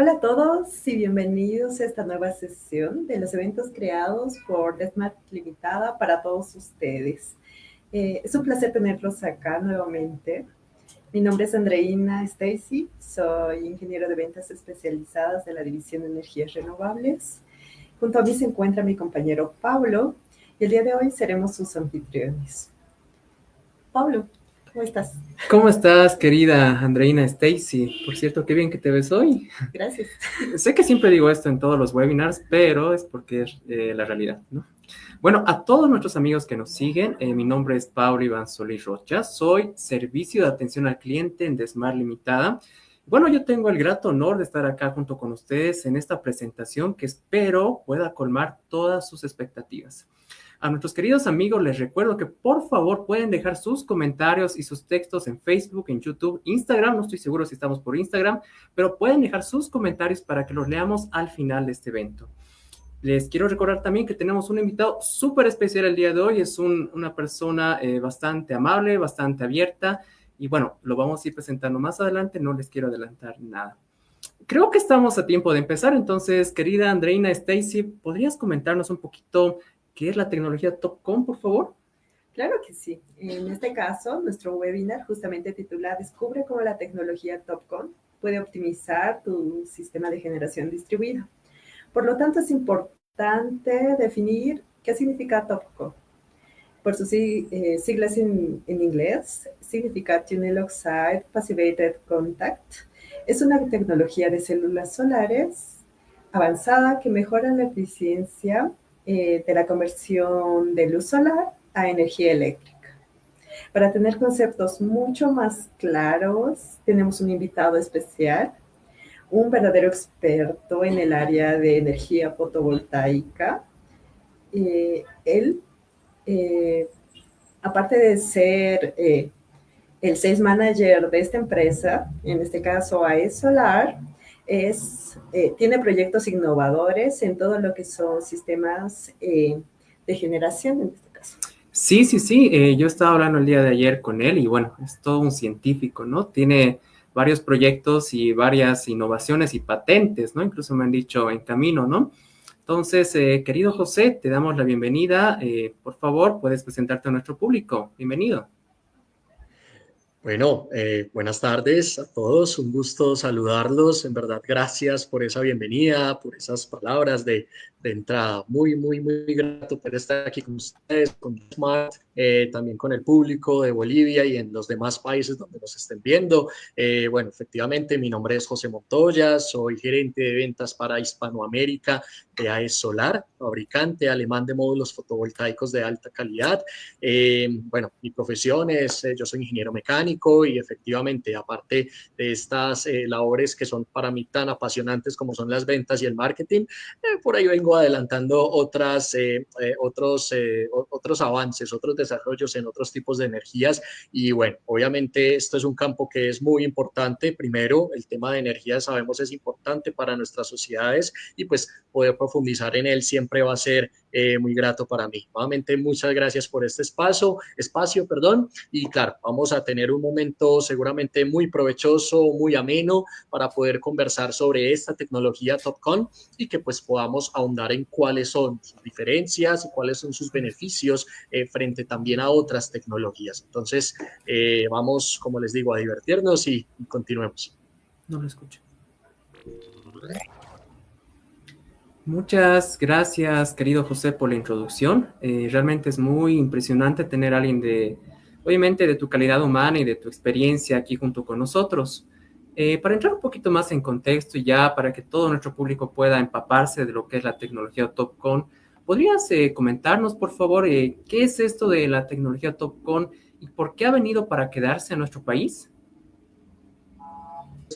Hola a todos y bienvenidos a esta nueva sesión de los eventos creados por Desmart Limitada para todos ustedes. Es un placer tenerlos acá nuevamente. Mi nombre es Andreina Stacy, soy ingeniero de ventas especializadas de la División de Energías Renovables. Junto a mí se encuentra mi compañero Pablo y el día de hoy seremos sus anfitriones. Pablo, ¿cómo estás? ¿Cómo estás, querida Andreina Stacy? Por cierto, qué bien que te ves hoy. Gracias. Sé que siempre digo esto en todos los webinars, pero es porque es la realidad, ¿no? Bueno, a todos nuestros amigos que nos siguen, mi nombre es Pablo Iván Solís Rocha, soy Servicio de Atención al Cliente en Desmart Limitada. Bueno, yo tengo el grato honor de estar acá junto con ustedes en esta presentación que espero pueda colmar todas sus expectativas. A nuestros queridos amigos les recuerdo que por favor pueden dejar sus comentarios y sus textos en Facebook, en YouTube, Instagram, no estoy seguro si estamos por Instagram, pero pueden dejar sus comentarios para que los leamos al final de este evento. Les quiero recordar también que tenemos un invitado súper especial el día de hoy, es una persona bastante amable, bastante abierta, y bueno, lo vamos a ir presentando más adelante, no les quiero adelantar nada. Creo que estamos a tiempo de empezar, entonces, querida Andreina Stacy, ¿podrías comentarnos un poquito qué es la tecnología TopCon, por favor? Claro que sí. En este caso, nuestro webinar justamente titula Descubre cómo la tecnología TopCon puede optimizar tu sistema de generación distribuida. Por lo tanto, es importante definir qué significa TopCon. Por sus siglas en inglés, significa Tunnel Oxide Passivated Contact. Es una tecnología de células solares avanzada que mejora la eficiencia de la conversión de luz solar a energía eléctrica. Para tener conceptos mucho más claros, tenemos un invitado especial, un verdadero experto en el área de energía fotovoltaica. Él, eh, aparte de ser el sales manager de esta empresa, en este caso AES Solar, tiene proyectos innovadores en todo lo que son sistemas de generación, en este caso. Sí, yo estaba hablando el día de ayer con él y bueno, es todo un científico, ¿no? Tiene varios proyectos y varias innovaciones y patentes, ¿no? Incluso me han dicho en camino, ¿no? Entonces, querido José, te damos la bienvenida. Por favor, puedes presentarte a nuestro público. Bienvenido. Bueno, buenas tardes a todos, un gusto saludarlos, en verdad gracias por esa bienvenida, por esas palabras de entrada, muy grato por estar aquí con ustedes, con Smart, también con el público de Bolivia y en los demás países donde nos estén viendo. Bueno, efectivamente, mi nombre es José Montoya, soy gerente de ventas para Hispanoamérica de AES Solar, fabricante alemán de módulos fotovoltaicos de alta calidad. Bueno, mi profesión es, yo soy ingeniero mecánico y efectivamente, aparte de estas labores que son para mí tan apasionantes como son las ventas y el marketing, por ahí vengo adelantando otros avances, otros desarrollos en otros tipos de energías y bueno, obviamente esto es un campo que es muy importante. Primero, el tema de energía sabemos es importante para nuestras sociedades y pues poder profundizar en él siempre va a ser muy grato para mí. Nuevamente, muchas gracias por este espacio, y claro, vamos a tener un momento seguramente muy provechoso, muy ameno para poder conversar sobre esta tecnología TopCon y que pues podamos ahondar en cuáles son sus diferencias y cuáles son sus beneficios frente también a otras tecnologías. Entonces, vamos, como les digo, a divertirnos y continuemos. No lo escucho. Muchas gracias, querido José, por la introducción. Realmente es muy impresionante tener a alguien obviamente, de tu calidad humana y de tu experiencia aquí junto con nosotros. Para entrar un poquito más en contexto y ya para que todo nuestro público pueda empaparse de lo que es la tecnología TopCon, ¿podrías comentarnos, por favor, qué es esto de la tecnología TopCon y por qué ha venido para quedarse a nuestro país?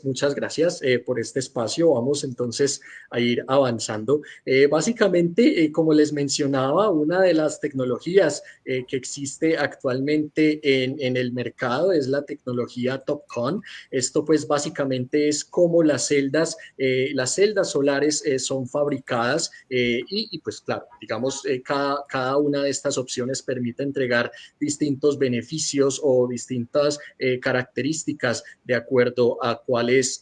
Muchas gracias por este espacio. Vamos entonces a ir avanzando. Básicamente, como les mencionaba, una de las tecnologías que existe actualmente en el mercado es la tecnología TopCon. Esto pues básicamente es cómo las celdas solares son fabricadas y pues claro, digamos, cada una de estas opciones permite entregar distintos beneficios o distintas características de acuerdo a cuál puntuales,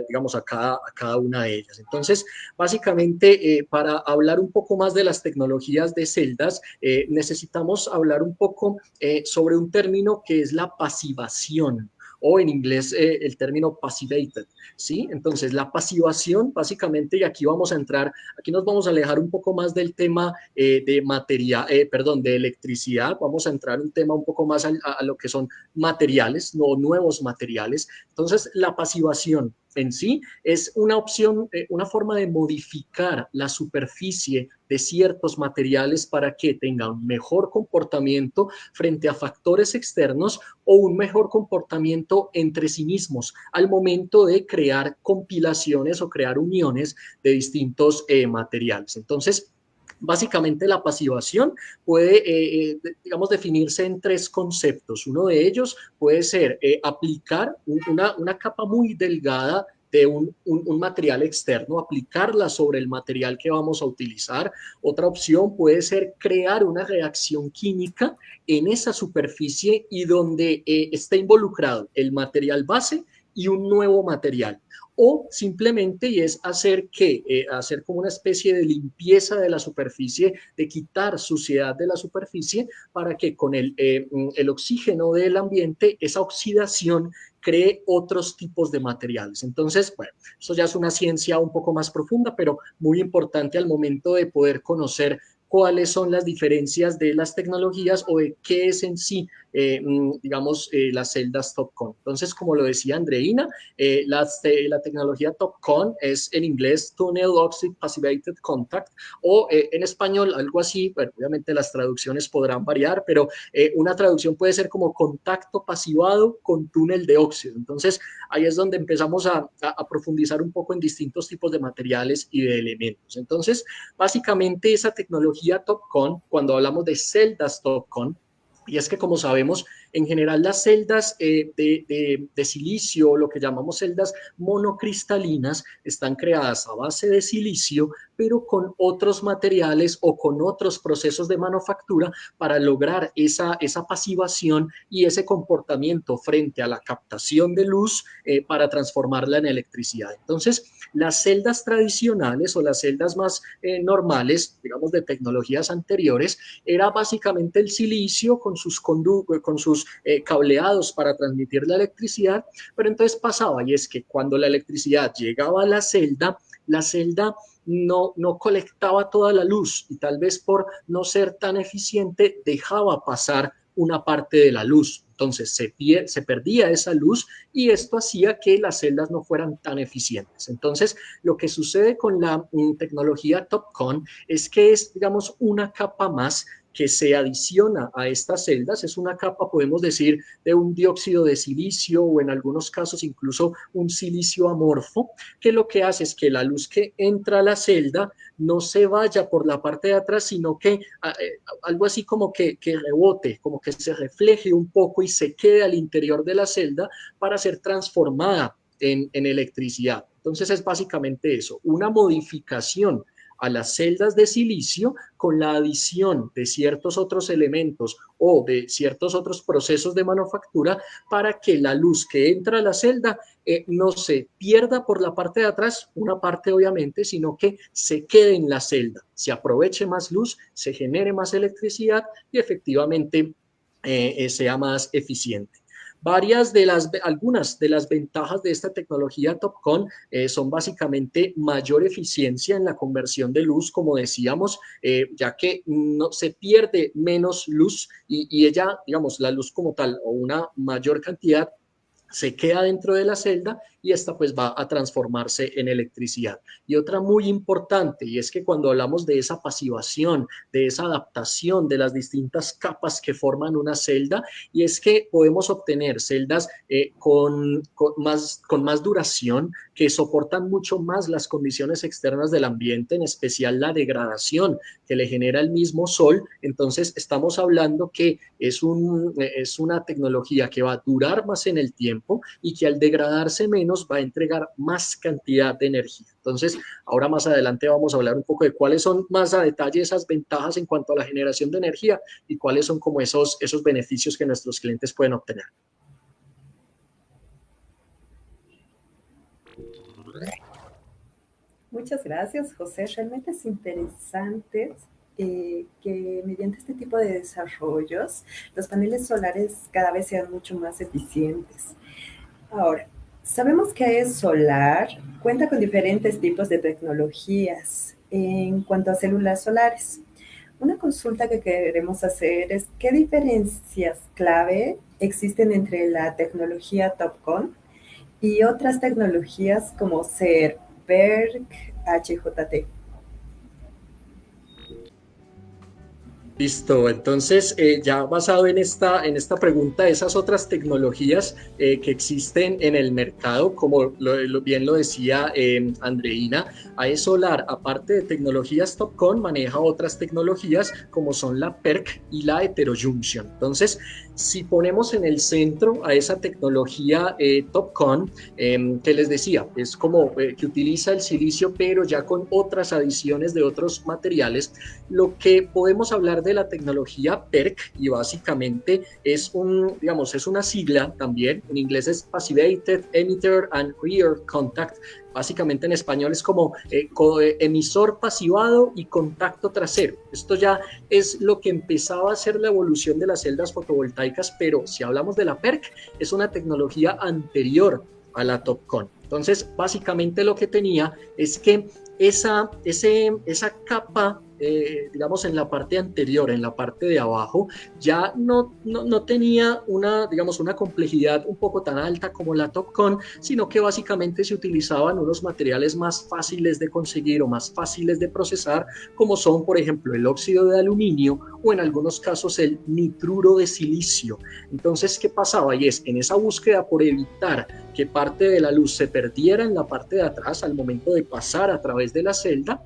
digamos, a cada una de ellas. Entonces, básicamente, para hablar un poco más de las tecnologías de celdas, necesitamos hablar un poco sobre un término que es la pasivación, o en inglés el término passivated, ¿sí? Entonces, la pasivación, básicamente, y aquí vamos a entrar, aquí nos vamos a alejar un poco más del tema de materia, perdón, de electricidad, vamos a entrar un tema un poco más a lo que son materiales, no nuevos materiales. Entonces, la pasivación en sí es una opción, una forma de modificar la superficie de ciertos materiales para que tengan un mejor comportamiento frente a factores externos o un mejor comportamiento entre sí mismos al momento de crear compilaciones o crear uniones de distintos materiales. Entonces, básicamente la pasivación puede, digamos, definirse en tres conceptos. Uno de ellos puede ser aplicar una capa muy delgada de un material externo, aplicarla sobre el material que vamos a utilizar. Otra opción puede ser crear una reacción química en esa superficie y donde esté involucrado el material base y un nuevo material. O simplemente y es hacer hacer como una especie de limpieza de la superficie, de quitar suciedad de la superficie para que con el oxígeno del ambiente, esa oxidación cree otros tipos de materiales. Entonces, bueno, eso ya es una ciencia un poco más profunda, pero muy importante al momento de poder conocer cuáles son las diferencias de las tecnologías o de qué es en sí, digamos, las celdas TOPCon. Entonces, como lo decía Andreina, la tecnología TOPCon es en inglés Tunnel Oxide Passivated Contact o en español algo así, bueno, obviamente las traducciones podrán variar, pero una traducción puede ser como contacto pasivado con túnel de óxido. Entonces, ahí es donde empezamos a profundizar un poco en distintos tipos de materiales y de elementos. Entonces, básicamente esa tecnología TOPCon, cuando hablamos de celdas TOPCon, y es que como sabemos, en general las celdas de silicio, lo que llamamos celdas monocristalinas, están creadas a base de silicio, pero con otros materiales o con otros procesos de manufactura para lograr esa pasivación y ese comportamiento frente a la captación de luz para transformarla en electricidad. Entonces, las celdas tradicionales o las celdas más normales, digamos de tecnologías anteriores, era básicamente el silicio con sus cableados para transmitir la electricidad, pero entonces pasaba y es que cuando la electricidad llegaba a la celda no colectaba toda la luz y tal vez por no ser tan eficiente dejaba pasar una parte de la luz. Entonces se perdía esa luz y esto hacía que las celdas no fueran tan eficientes. Entonces, lo que sucede con la tecnología TOPCon es que es, digamos, una capa más que se adiciona a estas celdas. Es una capa, podemos decir, de un dióxido de silicio o en algunos casos incluso un silicio amorfo, que lo que hace es que la luz que entra a la celda no se vaya por la parte de atrás, sino que algo así como que rebote, como que se refleje un poco y se quede al interior de la celda para ser transformada en electricidad. Entonces es básicamente eso, una modificación a las celdas de silicio con la adición de ciertos otros elementos o de ciertos otros procesos de manufactura para que la luz que entra a la celda no se pierda por la parte de atrás, una parte obviamente, sino que se quede en la celda, se aproveche más luz, se genere más electricidad y efectivamente sea más eficiente. Algunas de las ventajas de esta tecnología TOPCon son básicamente mayor eficiencia en la conversión de luz, como decíamos, ya que no se pierde menos luz y ella, digamos, la luz como tal o una mayor cantidad se queda dentro de la celda y esta pues va a transformarse en electricidad. Y otra muy importante, y es que cuando hablamos de esa pasivación, de esa adaptación de las distintas capas que forman una celda, y es que podemos obtener celdas con más duración, que soportan mucho más las condiciones externas del ambiente, en especial la degradación que le genera el mismo sol. Entonces estamos hablando que es una tecnología que va a durar más en el tiempo y que al degradarse menos va a entregar más cantidad de energía. Entonces, ahora más adelante vamos a hablar un poco de cuáles son más a detalle esas ventajas en cuanto a la generación de energía y cuáles son como esos beneficios que nuestros clientes pueden obtener. Muchas gracias, José. Realmente es interesante que mediante este tipo de desarrollos los paneles solares cada vez sean mucho más eficientes. Ahora, sabemos que es solar cuenta con diferentes tipos de tecnologías en cuanto a células solares. Una consulta que queremos hacer es qué diferencias clave existen entre la tecnología TOPCon y otras tecnologías como ser PERC, HJT. Listo, entonces ya basado en esta pregunta, esas otras tecnologías que existen en el mercado, como bien lo decía Andreina, AE Solar, aparte de tecnologías TOPCon, maneja otras tecnologías como son la PERC y la heterojunction. Entonces, si ponemos en el centro a esa tecnología TOPCon, que les decía, es como que utiliza el silicio, pero ya con otras adiciones de otros materiales, lo que podemos hablar de la tecnología PERC y básicamente es digamos, es una sigla también, en inglés es Passivated Emitter and Rear Contact, básicamente en español es como emisor pasivado y contacto trasero. Esto ya es lo que empezaba a ser la evolución de las celdas fotovoltaicas, pero si hablamos de la PERC, es una tecnología anterior a la TOPCon. Entonces, básicamente lo que tenía es que esa capa, digamos, en la parte anterior, en la parte de abajo, ya no tenía digamos, una complejidad un poco tan alta como la TOPCon, sino que básicamente se utilizaban unos materiales más fáciles de conseguir o más fáciles de procesar, como son, por ejemplo, el óxido de aluminio o en algunos casos el nitruro de silicio. Entonces, ¿qué pasaba? Y es en esa búsqueda por evitar que parte de la luz se perdiera en la parte de atrás al momento de pasar a través de la celda,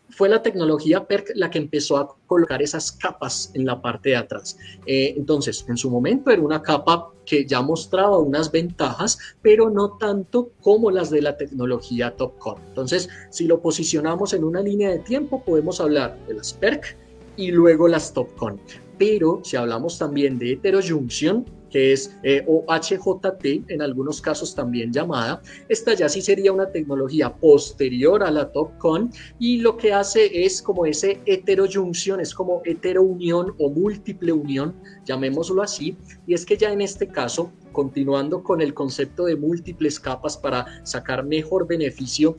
fue la tecnología PERC la que empezó a colocar esas capas en la parte de atrás. Entonces, en su momento era una capa que ya mostraba unas ventajas, pero no tanto como las de la tecnología TOPCon. Entonces, si lo posicionamos en una línea de tiempo, podemos hablar de las PERC y luego las TOPCon. Pero si hablamos también de heterojunction, que es o HJT en algunos casos también llamada, esta ya sí sería una tecnología posterior a la TOPCon y lo que hace es como ese heterojunction, es como heterounión o múltiple unión, llamémoslo así, y es que ya en este caso, continuando con el concepto de múltiples capas para sacar mejor beneficio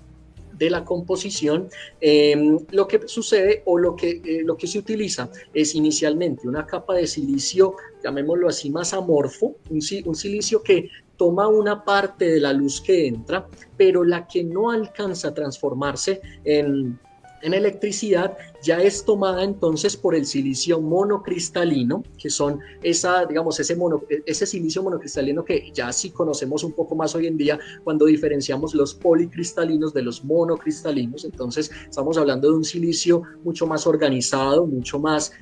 de la composición, lo que sucede o lo que se utiliza es inicialmente una capa de silicio, llamémoslo así, más amorfo, un silicio que toma una parte de la luz que entra, pero la que no alcanza a transformarse en electricidad ya es tomada entonces por el silicio monocristalino, que son digamos, ese silicio monocristalino que ya sí conocemos un poco más hoy en día cuando diferenciamos los policristalinos de los monocristalinos. Entonces estamos hablando de un silicio mucho más organizado, mucho más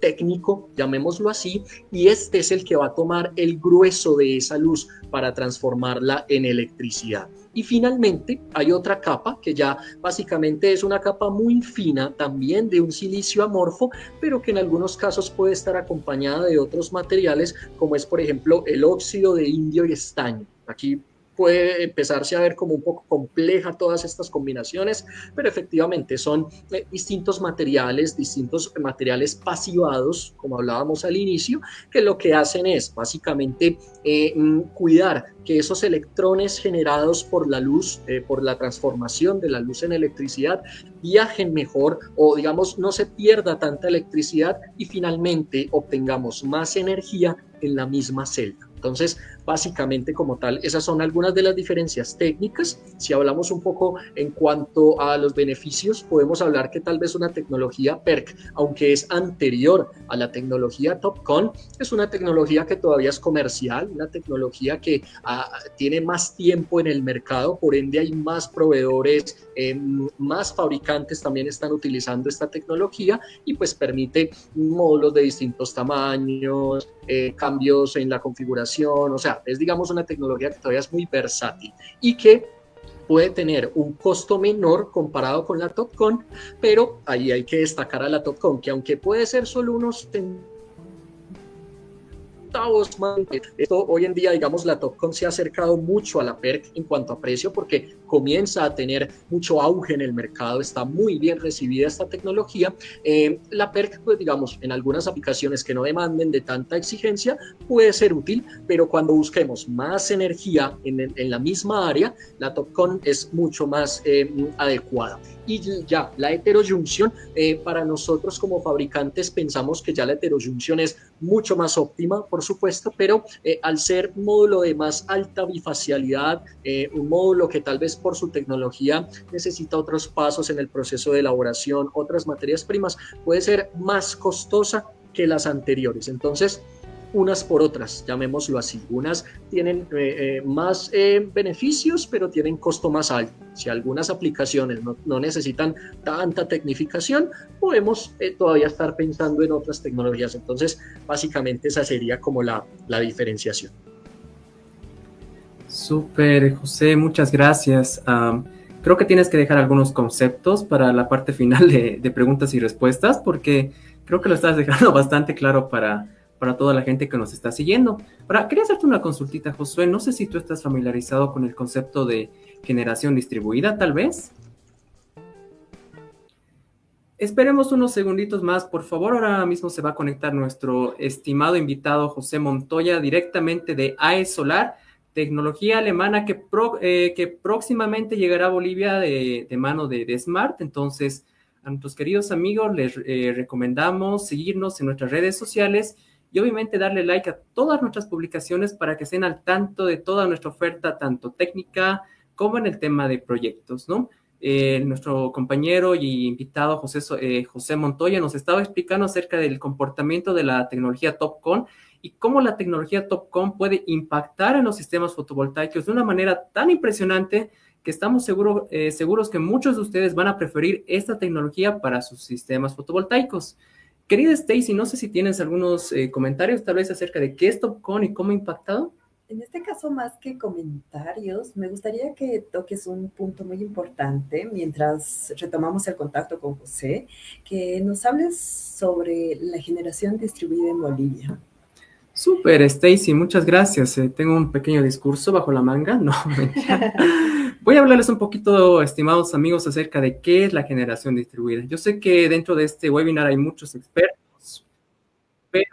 técnico, llamémoslo así, y este es el que va a tomar el grueso de esa luz para transformarla en electricidad. Y finalmente hay otra capa que ya básicamente es una capa muy fina también de un silicio amorfo, pero que en algunos casos puede estar acompañada de otros materiales como es por ejemplo el óxido de indio y estaño. Aquí puede empezarse a ver como un poco compleja todas estas combinaciones, pero efectivamente son distintos materiales pasivados, como hablábamos al inicio, que lo que hacen es básicamente cuidar que esos electrones generados por la luz, por la transformación de la luz en electricidad, viajen mejor o digamos no se pierda tanta electricidad y finalmente obtengamos más energía en la misma celda. Entonces, básicamente como tal, esas son algunas de las diferencias técnicas. Si hablamos un poco en cuanto a los beneficios, podemos hablar que tal vez una tecnología PERC, aunque es anterior a la tecnología TOPCon, es una tecnología que todavía es comercial, una tecnología que tiene más tiempo en el mercado, por ende hay más proveedores, más fabricantes también están utilizando esta tecnología y pues permite módulos de distintos tamaños, cambios en la configuración, o sea, es digamos una tecnología que todavía es muy versátil y que puede tener un costo menor comparado con la TOPCon, pero ahí hay que destacar a la TOPCon, que aunque puede ser solo unos esto hoy en día, digamos, la TOPCon se ha acercado mucho a la PERC en cuanto a precio porque comienza a tener mucho auge en el mercado, está muy bien recibida esta tecnología. La PERC, pues digamos, en algunas aplicaciones que no demanden de tanta exigencia, puede ser útil, pero cuando busquemos más energía en la misma área, la TOPCon es mucho más adecuada. Y ya, la heterojunción, para nosotros como fabricantes pensamos que ya la heterojunción es mucho más óptima, por supuesto, pero al ser un módulo de más alta bifacialidad, un módulo que tal vez por su tecnología necesita otros pasos en el proceso de elaboración, otras materias primas, puede ser más costosa que las anteriores. Entonces, unas por otras, llamémoslo así. Unas tienen más beneficios, pero tienen costo más alto. Si algunas aplicaciones no necesitan tanta tecnificación, podemos todavía estar pensando en otras tecnologías. Entonces, básicamente esa sería como la diferenciación. Súper, José, muchas gracias. Creo que tienes que dejar algunos conceptos para la parte final de preguntas y respuestas, porque creo que lo estás dejando bastante claro para toda la gente que nos está siguiendo. Ahora, quería hacerte una consultita, Josué. No sé si tú estás familiarizado con el concepto de generación distribuida, tal vez. Esperemos unos segunditos más, por favor. Ahora mismo se va a conectar nuestro estimado invitado José Montoya directamente de AE Solar, tecnología alemana que próximamente llegará a Bolivia de mano de Smart. Entonces, a nuestros queridos amigos les recomendamos seguirnos en nuestras redes sociales y obviamente darle like a todas nuestras publicaciones para que estén al tanto de toda nuestra oferta, tanto técnica como en el tema de proyectos, ¿no? Nuestro compañero y invitado José Montoya nos estaba explicando acerca del comportamiento de la tecnología TOPCon y cómo la tecnología TOPCon puede impactar en los sistemas fotovoltaicos de una manera tan impresionante que estamos seguros que muchos de ustedes van a preferir esta tecnología para sus sistemas fotovoltaicos. Querida Stacy, no sé si tienes algunos comentarios tal vez acerca de qué es TOPCon y cómo ha impactado. En este caso, más que comentarios, me gustaría que toques un punto muy importante mientras retomamos el contacto con José, que nos hables sobre la generación distribuida en Bolivia. Súper, Stacy, muchas gracias. Tengo un pequeño discurso bajo la manga. No, mentira. Voy a hablarles un poquito, estimados amigos, acerca de qué es la generación distribuida. Yo sé que dentro de este webinar hay muchos expertos, pero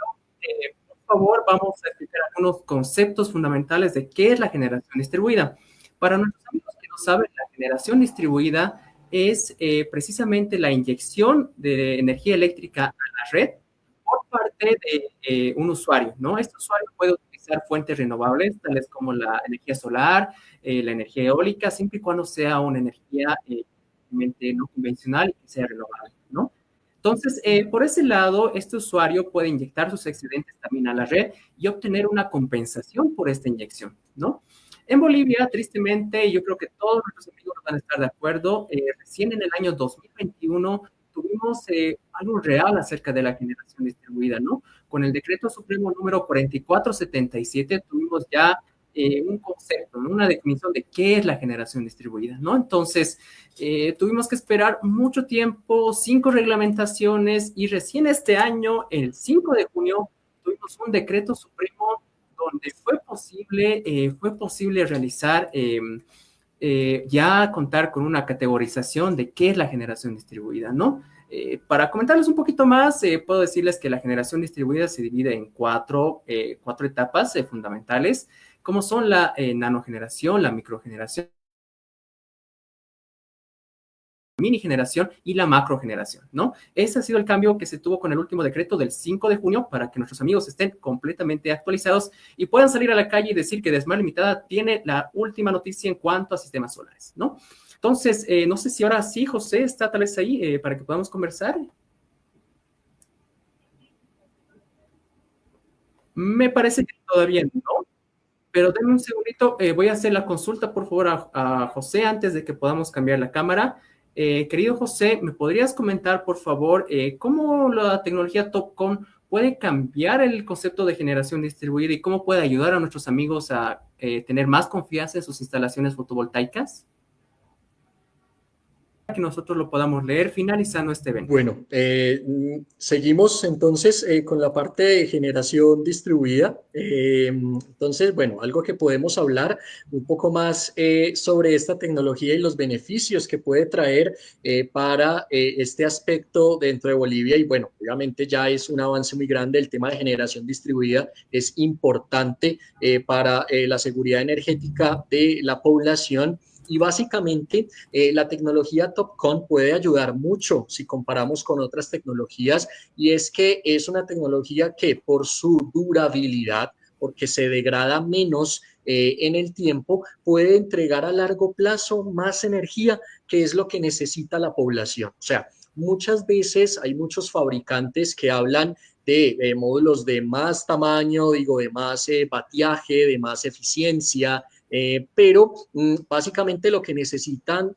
por favor vamos a explicar algunos conceptos fundamentales de qué es la generación distribuida. Para nuestros amigos que no saben, la generación distribuida es precisamente la inyección de energía eléctrica a la red por parte de un usuario, ¿no? Este usuario puede utilizar fuentes renovables, tales como la energía solar, la energía eólica, siempre y cuando sea una energía no convencional y que sea renovable, ¿no? Entonces, por ese lado, este usuario puede inyectar sus excedentes también a la red y obtener una compensación por esta inyección, ¿no? En Bolivia, tristemente, yo creo que todos nuestros amigos van a estar de acuerdo, recién en el año 2021 tuvimos algo real acerca de la generación distribuida, ¿no? Con el decreto supremo número 4477 tuvimos ya un concepto, ¿no? Una definición de qué es la generación distribuida, ¿no? Entonces, tuvimos que esperar mucho tiempo, 5 reglamentaciones y recién este año, el 5 de junio, tuvimos un decreto supremo donde fue posible realizar ya contar con una categorización de qué es la generación distribuida, ¿no? Para comentarles un poquito más, puedo decirles que la generación distribuida se divide en cuatro etapas fundamentales, como son la nanogeneración, la microgeneración, mini generación y la macrogeneración, ¿no? Ese ha sido el cambio que se tuvo con el último decreto del 5 de junio para que nuestros amigos estén completamente actualizados y puedan salir a la calle y decir que Desmar Limitada tiene la última noticia en cuanto a sistemas solares, ¿no? Entonces, no sé si ahora sí, José, está tal vez ahí para que podamos conversar. Me parece que todavía no, pero denme un segundito, voy a hacer la consulta, por favor, a José antes de que podamos cambiar la cámara. Querido José, ¿me podrías comentar, por favor, cómo la tecnología TOPCon puede cambiar el concepto de generación distribuida y cómo puede ayudar a nuestros amigos a tener más confianza en sus instalaciones fotovoltaicas? que nosotros lo podamos leer finalizando este evento. Bueno, seguimos entonces con la parte de generación distribuida. Entonces, bueno, algo que podemos hablar un poco más sobre esta tecnología y los beneficios que puede traer para este aspecto dentro de Bolivia. Y bueno, obviamente ya es un avance muy grande. El tema de generación distribuida es importante para la seguridad energética de la población. Y básicamente la tecnología TOPCon puede ayudar mucho si comparamos con otras tecnologías, y es que es una tecnología que por su durabilidad, porque se degrada menos en el tiempo, puede entregar a largo plazo más energía, que es lo que necesita la población. O sea, muchas veces hay muchos fabricantes que hablan de módulos de más tamaño, digo, de más batiaje, de más eficiencia, pero básicamente lo que necesitan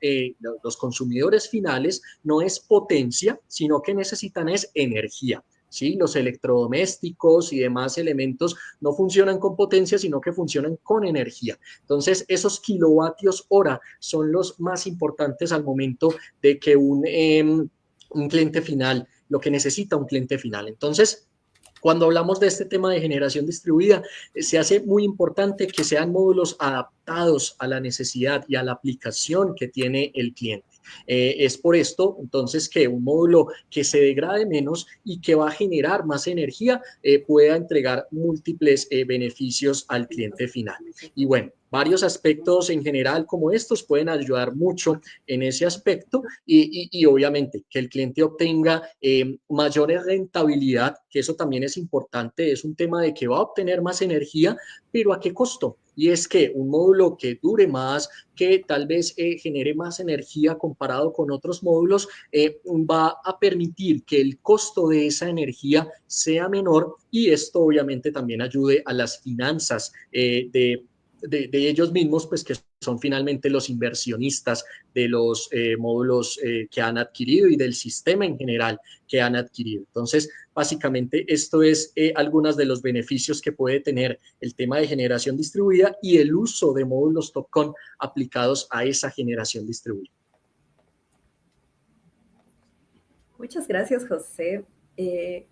los consumidores finales no es potencia, sino que necesitan es energía. ¿Sí? Los electrodomésticos y demás elementos no funcionan con potencia, sino que funcionan con energía. Entonces, esos kilovatios hora son los más importantes al momento de que un cliente final, lo que necesita un cliente final. Entonces, cuando hablamos de este tema de generación distribuida, se hace muy importante que sean módulos adaptados a la necesidad y a la aplicación que tiene el cliente. Es por esto, entonces, que un módulo que se degrade menos y que va a generar más energía pueda entregar múltiples beneficios al cliente final. Y bueno, varios aspectos en general como estos pueden ayudar mucho en ese aspecto y obviamente que el cliente obtenga mayor rentabilidad, que eso también es importante, es un tema de que va a obtener más energía, pero ¿a qué costo? Y es que un módulo que dure más, que tal vez genere más energía comparado con otros módulos, va a permitir que el costo de esa energía sea menor, y esto obviamente también ayude a las finanzas de ellos mismos, pues que son finalmente los inversionistas de los módulos que han adquirido y del sistema en general que han adquirido. Entonces, básicamente esto es algunos de los beneficios que puede tener el tema de generación distribuida y el uso de módulos TOPCon aplicados a esa generación distribuida. Muchas gracias, José.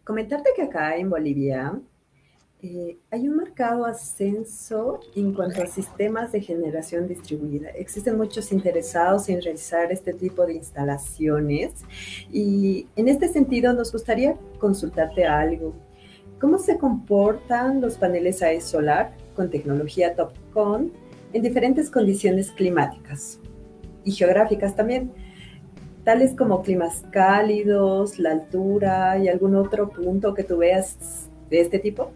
Comentarte que acá en Bolivia hay un marcado ascenso en cuanto a sistemas de generación distribuida. Existen muchos interesados en realizar este tipo de instalaciones y en este sentido nos gustaría consultarte algo. ¿Cómo se comportan los paneles AES solar con tecnología TOPCon en diferentes condiciones climáticas y geográficas también, tales como climas cálidos, la altura y algún otro punto que tú veas de este tipo?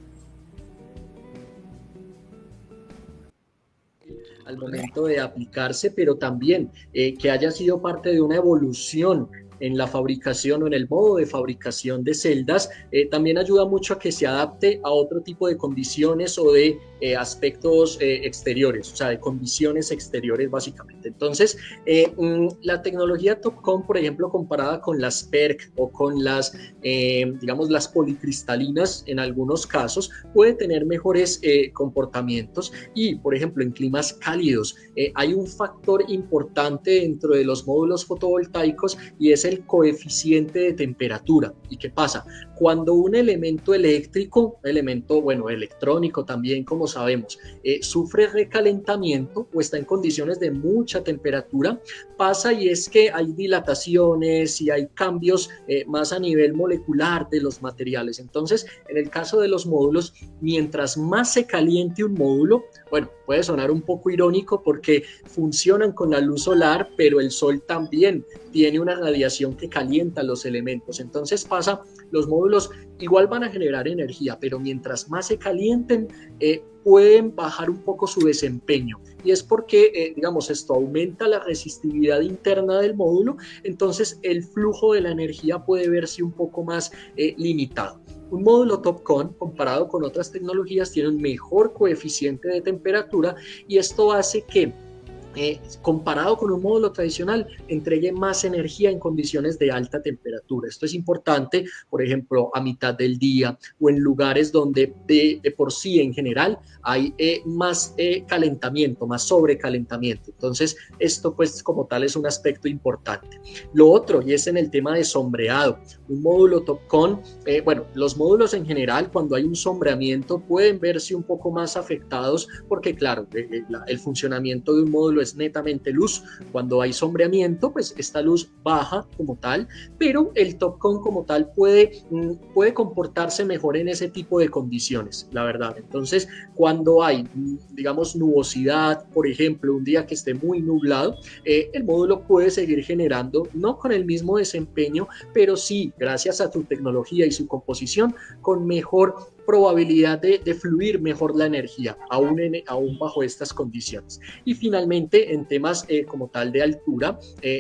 Al momento de aplicarse, pero también que haya sido parte de una evolución en la fabricación o en el modo de fabricación de celdas, también ayuda mucho a que se adapte a otro tipo de condiciones o de aspectos exteriores, o sea, de condiciones exteriores básicamente. Entonces, la tecnología TOPCon, por ejemplo, comparada con las PERC o con las, digamos, las policristalinas en algunos casos, puede tener mejores comportamientos y, por ejemplo, en climas cálidos, hay un factor importante dentro de los módulos fotovoltaicos y es el coeficiente de temperatura. ¿Y qué pasa? Cuando un elemento eléctrico, elemento, bueno, electrónico también, como sabemos, sufre recalentamiento o está en condiciones de mucha temperatura, pasa y es que hay dilataciones y hay cambios más a nivel molecular de los materiales. Entonces, en el caso de los módulos, mientras más se caliente un módulo, bueno, puede sonar un poco irónico porque funcionan con la luz solar, pero el sol también tiene una radiación que calienta los elementos. Entonces pasa, los módulos igual van a generar energía, pero mientras más se calienten, pueden bajar un poco su desempeño. Y es porque, digamos, esto aumenta la resistividad interna del módulo, entonces el flujo de la energía puede verse un poco más limitado. Un módulo TOPCon, comparado con otras tecnologías, tiene un mejor coeficiente de temperatura y esto hace que comparado con un módulo tradicional, entregue más energía en condiciones de alta temperatura. Esto es importante, por ejemplo, a mitad del día o en lugares donde de por sí en general hay más calentamiento, más sobrecalentamiento. Entonces, esto pues como tal es un aspecto importante. Lo otro, y es en el tema de sombreado, un módulo TOPCon, bueno, los módulos en general cuando hay un sombreamiento pueden verse un poco más afectados porque claro, el funcionamiento de un módulo es netamente luz. Cuando hay sombreamiento, pues esta luz baja como tal, pero el TOPCon como tal puede comportarse mejor en ese tipo de condiciones, la verdad. Entonces, cuando hay, digamos, nubosidad, por ejemplo, un día que esté muy nublado, el módulo puede seguir generando, no con el mismo desempeño, pero sí, gracias a tu tecnología y su composición, con mejor probabilidad de fluir mejor la energía, aún bajo estas condiciones. Y finalmente, en temas como tal de altura,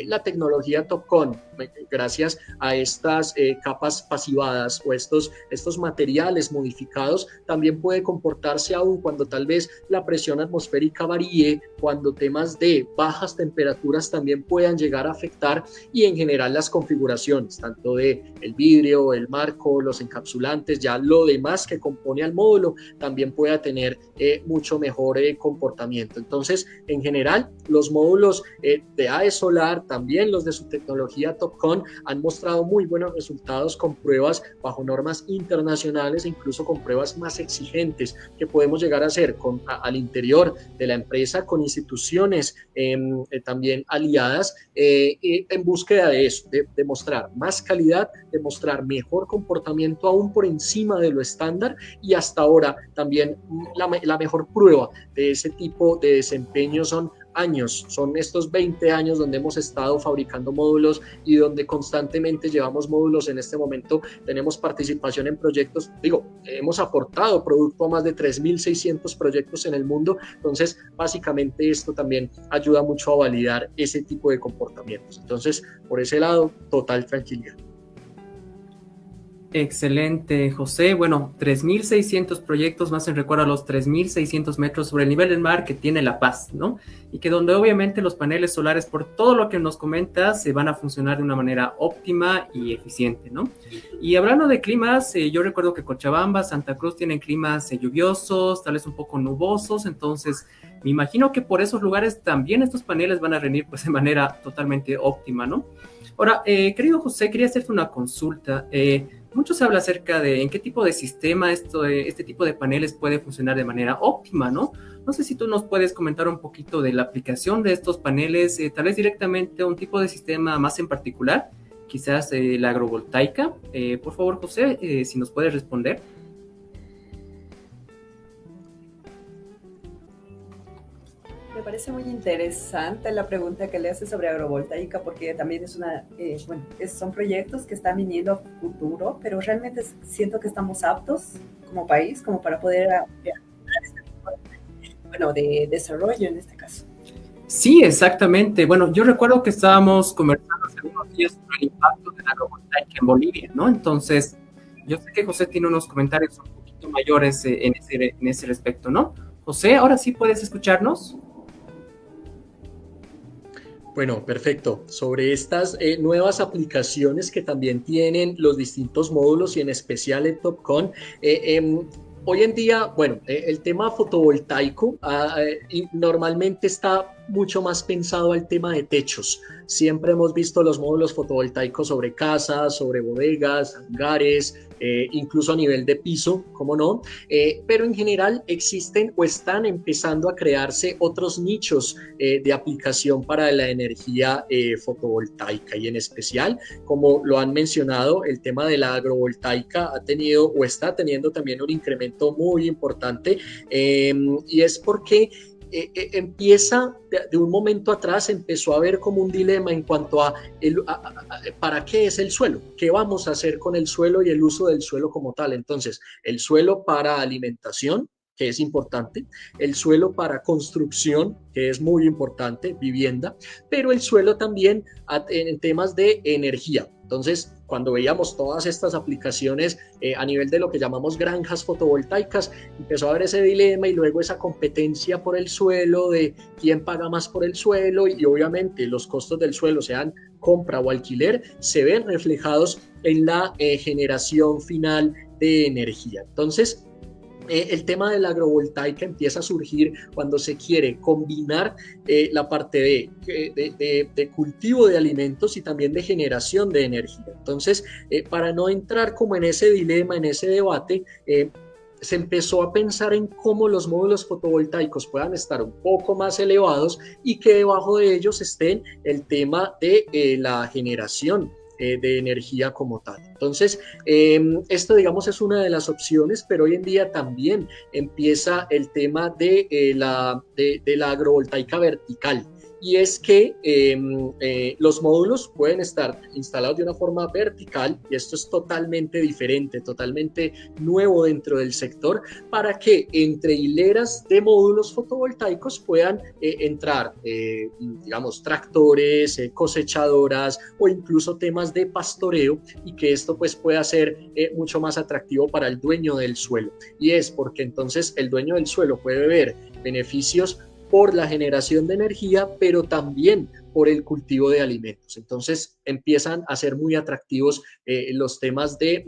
la tecnología TOPCon, gracias a estas capas pasivadas o estos materiales modificados, también puede comportarse aún cuando tal vez la presión atmosférica varíe, cuando temas de bajas temperaturas también puedan llegar a afectar y en general las configuraciones, tanto de el vidrio, el marco, los encapsulantes, ya lo demás que compone al módulo también pueda tener mucho mejor comportamiento. Entonces, en general, los módulos de AE Solar, también los de su tecnología TOPCon, han mostrado muy buenos resultados con pruebas bajo normas internacionales e incluso con pruebas más exigentes que podemos llegar a hacer al interior de la empresa con instituciones también aliadas en búsqueda de eso, de mostrar más calidad, de mostrar mejor comportamiento aún por encima de lo estándar y hasta ahora también la mejor prueba de ese tipo de desempeño son estos 20 años donde hemos estado fabricando módulos y donde constantemente llevamos módulos. En este momento tenemos participación en proyectos, hemos aportado producto a más de 3.600 proyectos en el mundo, entonces básicamente esto también ayuda mucho a validar ese tipo de comportamientos. Entonces, por ese lado, total tranquilidad. Excelente, José. Bueno, 3.600 proyectos más en recuerdo a los 3.600 metros sobre el nivel del mar que tiene La Paz, ¿no? Y que donde obviamente los paneles solares, por todo lo que nos comentas, se van a funcionar de una manera óptima y eficiente, ¿no? Y hablando de climas, yo recuerdo que Cochabamba, Santa Cruz tienen climas lluviosos, tal vez un poco nubosos, entonces me imagino que por esos lugares también estos paneles van a rendir pues de manera totalmente óptima, ¿no? Ahora, querido José, quería hacerte una consulta. Mucho se habla acerca de en qué tipo de sistema este tipo de paneles puede funcionar de manera óptima, ¿no? No sé si tú nos puedes comentar un poquito de la aplicación de estos paneles, tal vez directamente a un tipo de sistema más en particular, quizás la agrovoltaica. Por favor, José, si nos puedes responder. Me parece muy interesante la pregunta que le hace sobre agrovoltaica, porque también es son proyectos que están viniendo a futuro, pero realmente siento que estamos aptos como país como para poder este tipo de desarrollo en este caso. Sí, exactamente. Bueno, yo recuerdo que estábamos conversando hace unos días sobre el impacto de la agrovoltaica en Bolivia, ¿no? Entonces, yo sé que José tiene unos comentarios un poquito mayores en ese respecto, ¿no? José, ahora sí puedes escucharnos. Bueno, perfecto. Sobre estas nuevas aplicaciones que también tienen los distintos módulos y en especial el TOPCon, hoy en día, el tema fotovoltaico normalmente está mucho más pensado al tema de techos. Siempre hemos visto los módulos fotovoltaicos sobre casas, sobre bodegas, hangares, incluso a nivel de piso, ¿cómo no? Pero en general existen o están empezando a crearse otros nichos de aplicación para la energía fotovoltaica y en especial, como lo han mencionado, el tema de la agrovoltaica ha tenido o está teniendo también un incremento muy importante y es porque empieza de un momento atrás, empezó a haber como un dilema en cuanto a para qué es el suelo, qué vamos a hacer con el suelo y el uso del suelo como tal. Entonces, el suelo para alimentación, que es importante, el suelo para construcción, que es muy importante, vivienda, pero el suelo también en temas de energía. Entonces, cuando veíamos todas estas aplicaciones a nivel de lo que llamamos granjas fotovoltaicas, empezó a haber ese dilema y luego esa competencia por el suelo, de quién paga más por el suelo, y obviamente los costos del suelo, sean compra o alquiler, se ven reflejados en la generación final de energía. Entonces, el tema de la agrovoltaica empieza a surgir cuando se quiere combinar la parte de cultivo de alimentos y también de generación de energía. Entonces, para no entrar como en ese dilema, en ese debate, se empezó a pensar en cómo los módulos fotovoltaicos puedan estar un poco más elevados y que debajo de ellos estén el tema de la generación de energía como tal. Entonces, esto, digamos, es una de las opciones, pero hoy en día también empieza el tema de la agrovoltaica vertical. Y es que los módulos pueden estar instalados de una forma vertical, y esto es totalmente diferente, totalmente nuevo dentro del sector, para que entre hileras de módulos fotovoltaicos puedan entrar, digamos, tractores, cosechadoras o incluso temas de pastoreo, y que esto pues pueda ser mucho más atractivo para el dueño del suelo. Y es porque entonces el dueño del suelo puede ver beneficios por la generación de energía, pero también por el cultivo de alimentos. Entonces empiezan a ser muy atractivos los temas de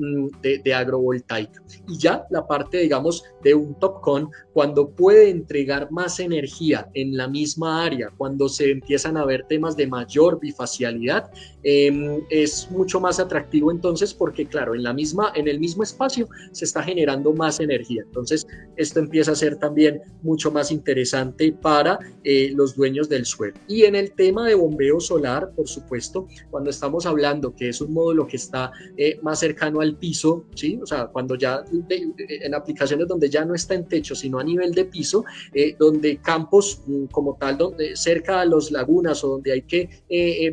agrovoltaica. Y ya la parte, digamos, de un TOPCon, cuando puede entregar más energía en la misma área, cuando se empiezan a ver temas de mayor bifacialidad, es mucho más atractivo entonces, porque claro, en el mismo espacio se está generando más energía. Entonces esto empieza a ser también mucho más interesante para los dueños del suelo. Y en el tema de bombeo solar, por supuesto, cuando estamos hablando que es un módulo que está más cercano al piso, ¿sí? O sea, cuando ya en aplicaciones donde ya no está en techo, sino a nivel de piso, donde campos como tal, donde cerca a las lagunas o donde hay que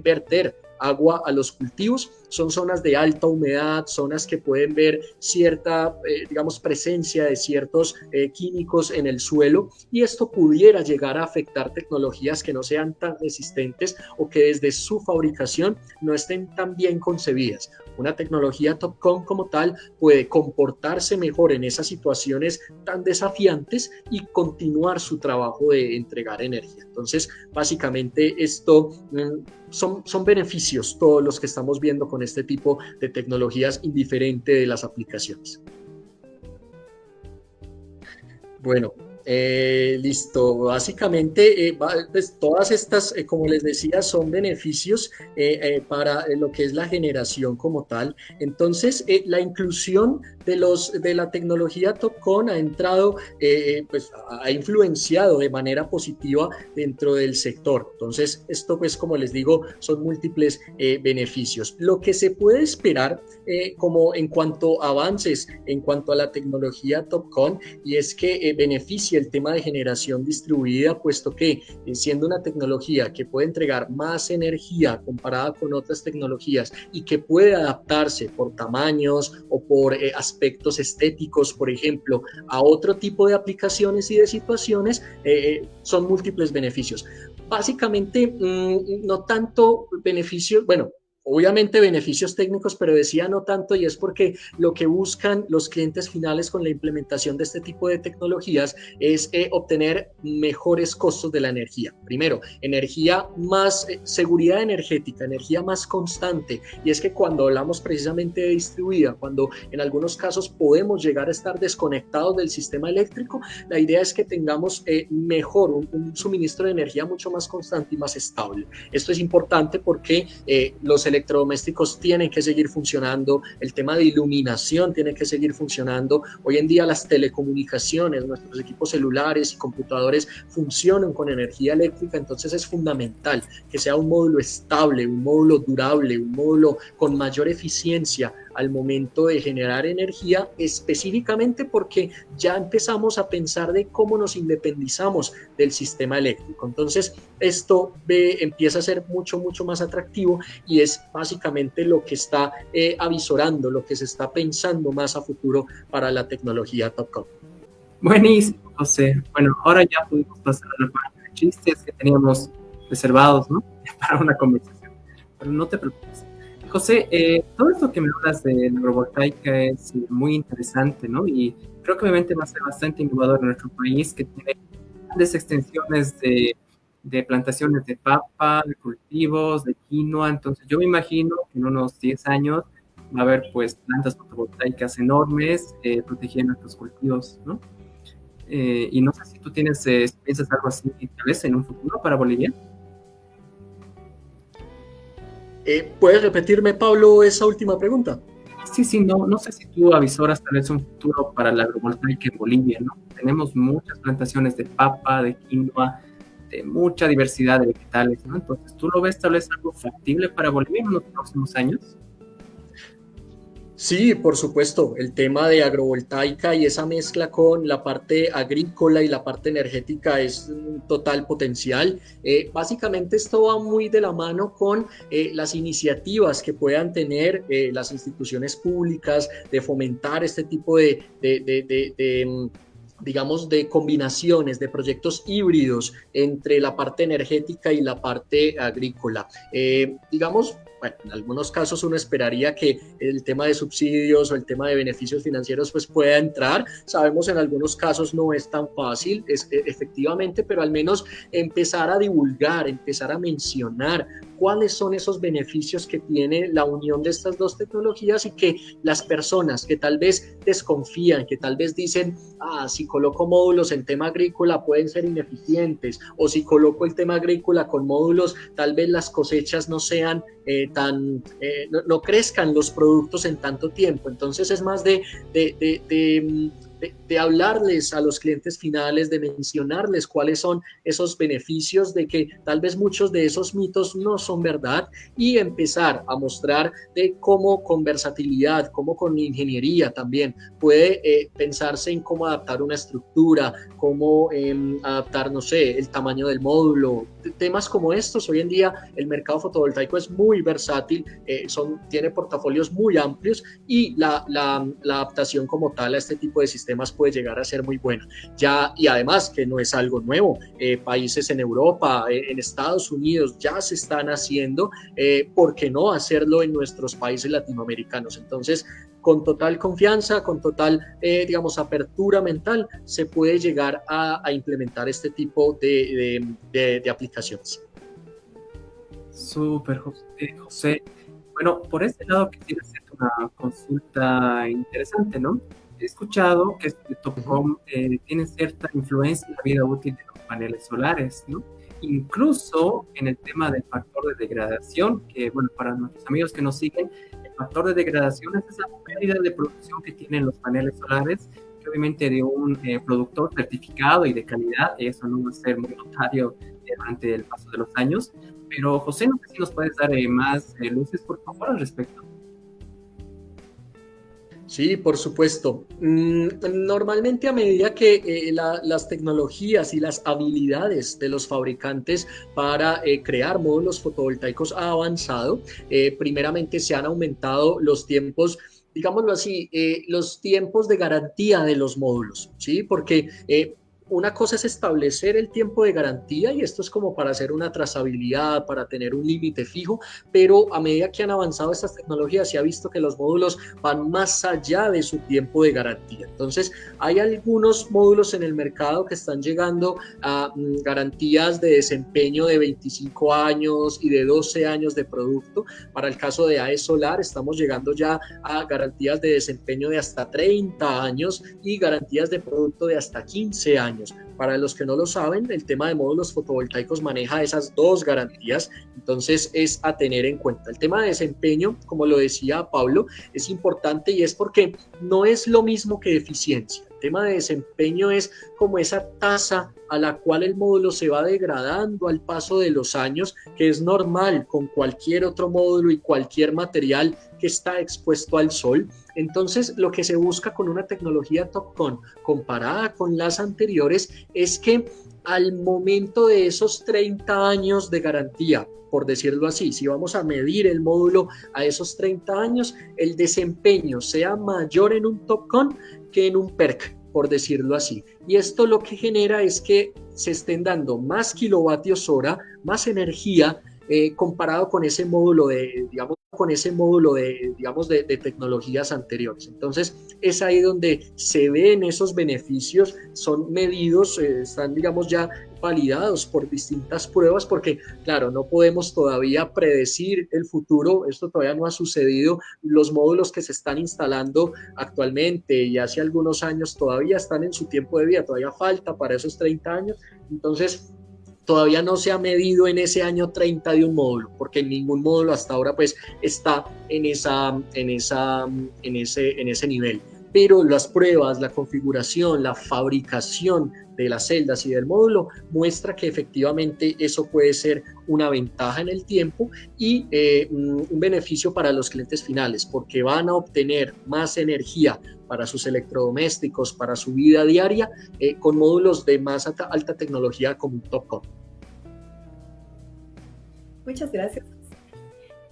verter agua a los cultivos, son zonas de alta humedad, zonas que pueden ver cierta, digamos, presencia de ciertos químicos en el suelo, y esto pudiera llegar a afectar tecnologías que no sean tan resistentes o que desde su fabricación no estén tan bien concebidas. Una tecnología TOPCon como tal puede comportarse mejor en esas situaciones tan desafiantes y continuar su trabajo de entregar energía. Entonces, básicamente esto son beneficios todos los que estamos viendo con este tipo de tecnologías, indiferente de las aplicaciones. Bueno, listo. Básicamente, pues todas estas, como les decía, son beneficios para lo que es la generación como tal. Entonces, la inclusión de la tecnología TOPCon ha entrado, pues ha influenciado de manera positiva dentro del sector. Entonces, esto, pues, como les digo, son múltiples beneficios. Lo que se puede esperar como en cuanto a avances, en cuanto a la tecnología TOPCon, y es que beneficia el tema de generación distribuida, puesto que siendo una tecnología que puede entregar más energía comparada con otras tecnologías y que puede adaptarse por tamaños o por aspectos estéticos, por ejemplo, a otro tipo de aplicaciones y de situaciones, son múltiples beneficios. Básicamente, no tanto beneficios, bueno, obviamente beneficios técnicos, pero decía no tanto, y es porque lo que buscan los clientes finales con la implementación de este tipo de tecnologías es obtener mejores costos de la energía. Primero, energía más, seguridad energética, energía más constante, y es que cuando hablamos precisamente de distribuida, cuando en algunos casos podemos llegar a estar desconectados del sistema eléctrico, la idea es que tengamos mejor, un suministro de energía mucho más constante y más estable. Esto es importante porque los electrodomésticos tienen que seguir funcionando, el tema de iluminación tiene que seguir funcionando. Hoy en día las telecomunicaciones, nuestros equipos celulares y computadores funcionan con energía eléctrica, entonces es fundamental que sea un módulo estable, un módulo durable, un módulo con mayor eficiencia al momento de generar energía, específicamente porque ya empezamos a pensar de cómo nos independizamos del sistema eléctrico. Entonces, esto empieza a ser mucho más atractivo, y es básicamente lo que está avisorando, lo que se está pensando más a futuro para la tecnología TOPCon. Buenísimo, José. Bueno, ahora ya pudimos pasar a la parte de chistes que teníamos reservados, ¿no? Para una conversación. Pero no te preocupes. José, todo esto que me hablas de la agrovoltaica es muy interesante, ¿no? Y creo que obviamente va a ser bastante innovador en nuestro país, que tiene grandes extensiones de plantaciones de papa, de cultivos, de quinoa. Entonces, yo me imagino que en unos 10 años va a haber pues plantas fotovoltaicas enormes protegiendo estos cultivos, ¿no? Y no sé si tú tienes, piensas algo así, tal vez en un futuro para Bolivia. ¿Puedes repetirme, Pablo, esa última pregunta? Sí, sí, no, no sé si tú avisoras tal vez un futuro para la agrovoltaica en Bolivia, ¿no? Tenemos muchas plantaciones de papa, de quinoa, de mucha diversidad de vegetales, ¿no? Entonces, ¿tú lo ves tal vez algo factible para Bolivia en los próximos años? Sí, por supuesto, el tema de agrovoltaica y esa mezcla con la parte agrícola y la parte energética es un total potencial. Básicamente esto va muy de la mano con las iniciativas que puedan tener las instituciones públicas de fomentar este tipo digamos, de combinaciones, de proyectos híbridos entre la parte energética y la parte agrícola. Digamos, bueno, en algunos casos uno esperaría que el tema de subsidios o el tema de beneficios financieros pues pueda entrar. Sabemos en algunos casos no es tan fácil, efectivamente, pero al menos empezar a divulgar, empezar a mencionar cuáles son esos beneficios que tiene la unión de estas dos tecnologías y que las personas que tal vez desconfían, que tal vez dicen, si coloco módulos en tema agrícola pueden ser ineficientes, o si coloco el tema agrícola con módulos tal vez las cosechas no sean no crezcan los productos en tanto tiempo. Entonces es más de hablarles a los clientes finales, de mencionarles cuáles son esos beneficios, de que tal vez muchos de esos mitos no son verdad, y empezar a mostrar de cómo con versatilidad, cómo con ingeniería también puede pensarse en cómo adaptar una estructura, cómo adaptar, no sé, el tamaño del módulo, temas como estos. Hoy en día el mercado fotovoltaico es muy versátil, tiene portafolios muy amplios, y la adaptación como tal a este tipo de sistemas puede llegar a ser muy buena. Y además que no es algo nuevo, países en Europa, en Estados Unidos ya se están haciendo, ¿por qué no hacerlo en nuestros países latinoamericanos? Entonces, con total confianza, con total, digamos, apertura mental, se puede llegar a implementar este tipo de aplicaciones. Súper, José. Bueno, por este lado quisiera hacerte una consulta interesante, ¿no? He escuchado que este Topcom tiene cierta influencia en la vida útil de los paneles solares, ¿no? Incluso en el tema del factor de degradación, que, bueno, para nuestros amigos que nos siguen, el factor de degradación es esa pérdida de producción que tienen los paneles solares, que obviamente de un productor certificado y de calidad, eso no va a ser muy notario durante el paso de los años. Pero José, no sé si nos puedes dar más luces, por favor, al respecto. Sí, por supuesto. Normalmente a medida que las tecnologías y las habilidades de los fabricantes para crear módulos fotovoltaicos ha avanzado, primeramente se han aumentado los tiempos, digámoslo así, los tiempos de garantía de los módulos, ¿sí? Porque una cosa es establecer el tiempo de garantía, y esto es como para hacer una trazabilidad, para tener un límite fijo, pero a medida que han avanzado estas tecnologías se ha visto que los módulos van más allá de su tiempo de garantía. Entonces, hay algunos módulos en el mercado que están llegando a garantías de desempeño de 25 años y de 12 años de producto. Para el caso de AE Solar, estamos llegando ya a garantías de desempeño de hasta 30 años y garantías de producto de hasta 15 años. Para los que no lo saben, el tema de módulos fotovoltaicos maneja esas dos garantías, entonces es a tener en cuenta. El tema de desempeño, como lo decía Pablo, es importante, y es porque no es lo mismo que eficiencia. El tema de desempeño es como esa tasa a la cual el módulo se va degradando al paso de los años, que es normal con cualquier otro módulo y cualquier material que está expuesto al sol. Entonces, lo que se busca con una tecnología TOPCon comparada con las anteriores es que al momento de esos 30 años de garantía, por decirlo así, si vamos a medir el módulo a esos 30 años, el desempeño sea mayor en un TOPCon que en un PERC, por decirlo así. Y esto lo que genera es que se estén dando más kilovatios hora, más energía, comparado con ese módulo de, digamos, con ese módulo digamos, de tecnologías anteriores. Entonces, es ahí donde se ven esos beneficios, son medidos, están, digamos, ya validados por distintas pruebas, porque, claro, no podemos todavía predecir el futuro, esto todavía no ha sucedido, los módulos que se están instalando actualmente y hace algunos años todavía están en su tiempo de vida, todavía falta para esos 30 años, entonces todavía no se ha medido en ese año 30 de un módulo, porque ningún módulo hasta ahora pues está en ese nivel. Pero las pruebas, la configuración, la fabricación de las celdas y del módulo muestra que efectivamente eso puede ser una ventaja en el tiempo y un beneficio para los clientes finales, porque van a obtener más energía para sus electrodomésticos, para su vida diaria, con módulos de más alta tecnología como un TOPCon. Muchas gracias.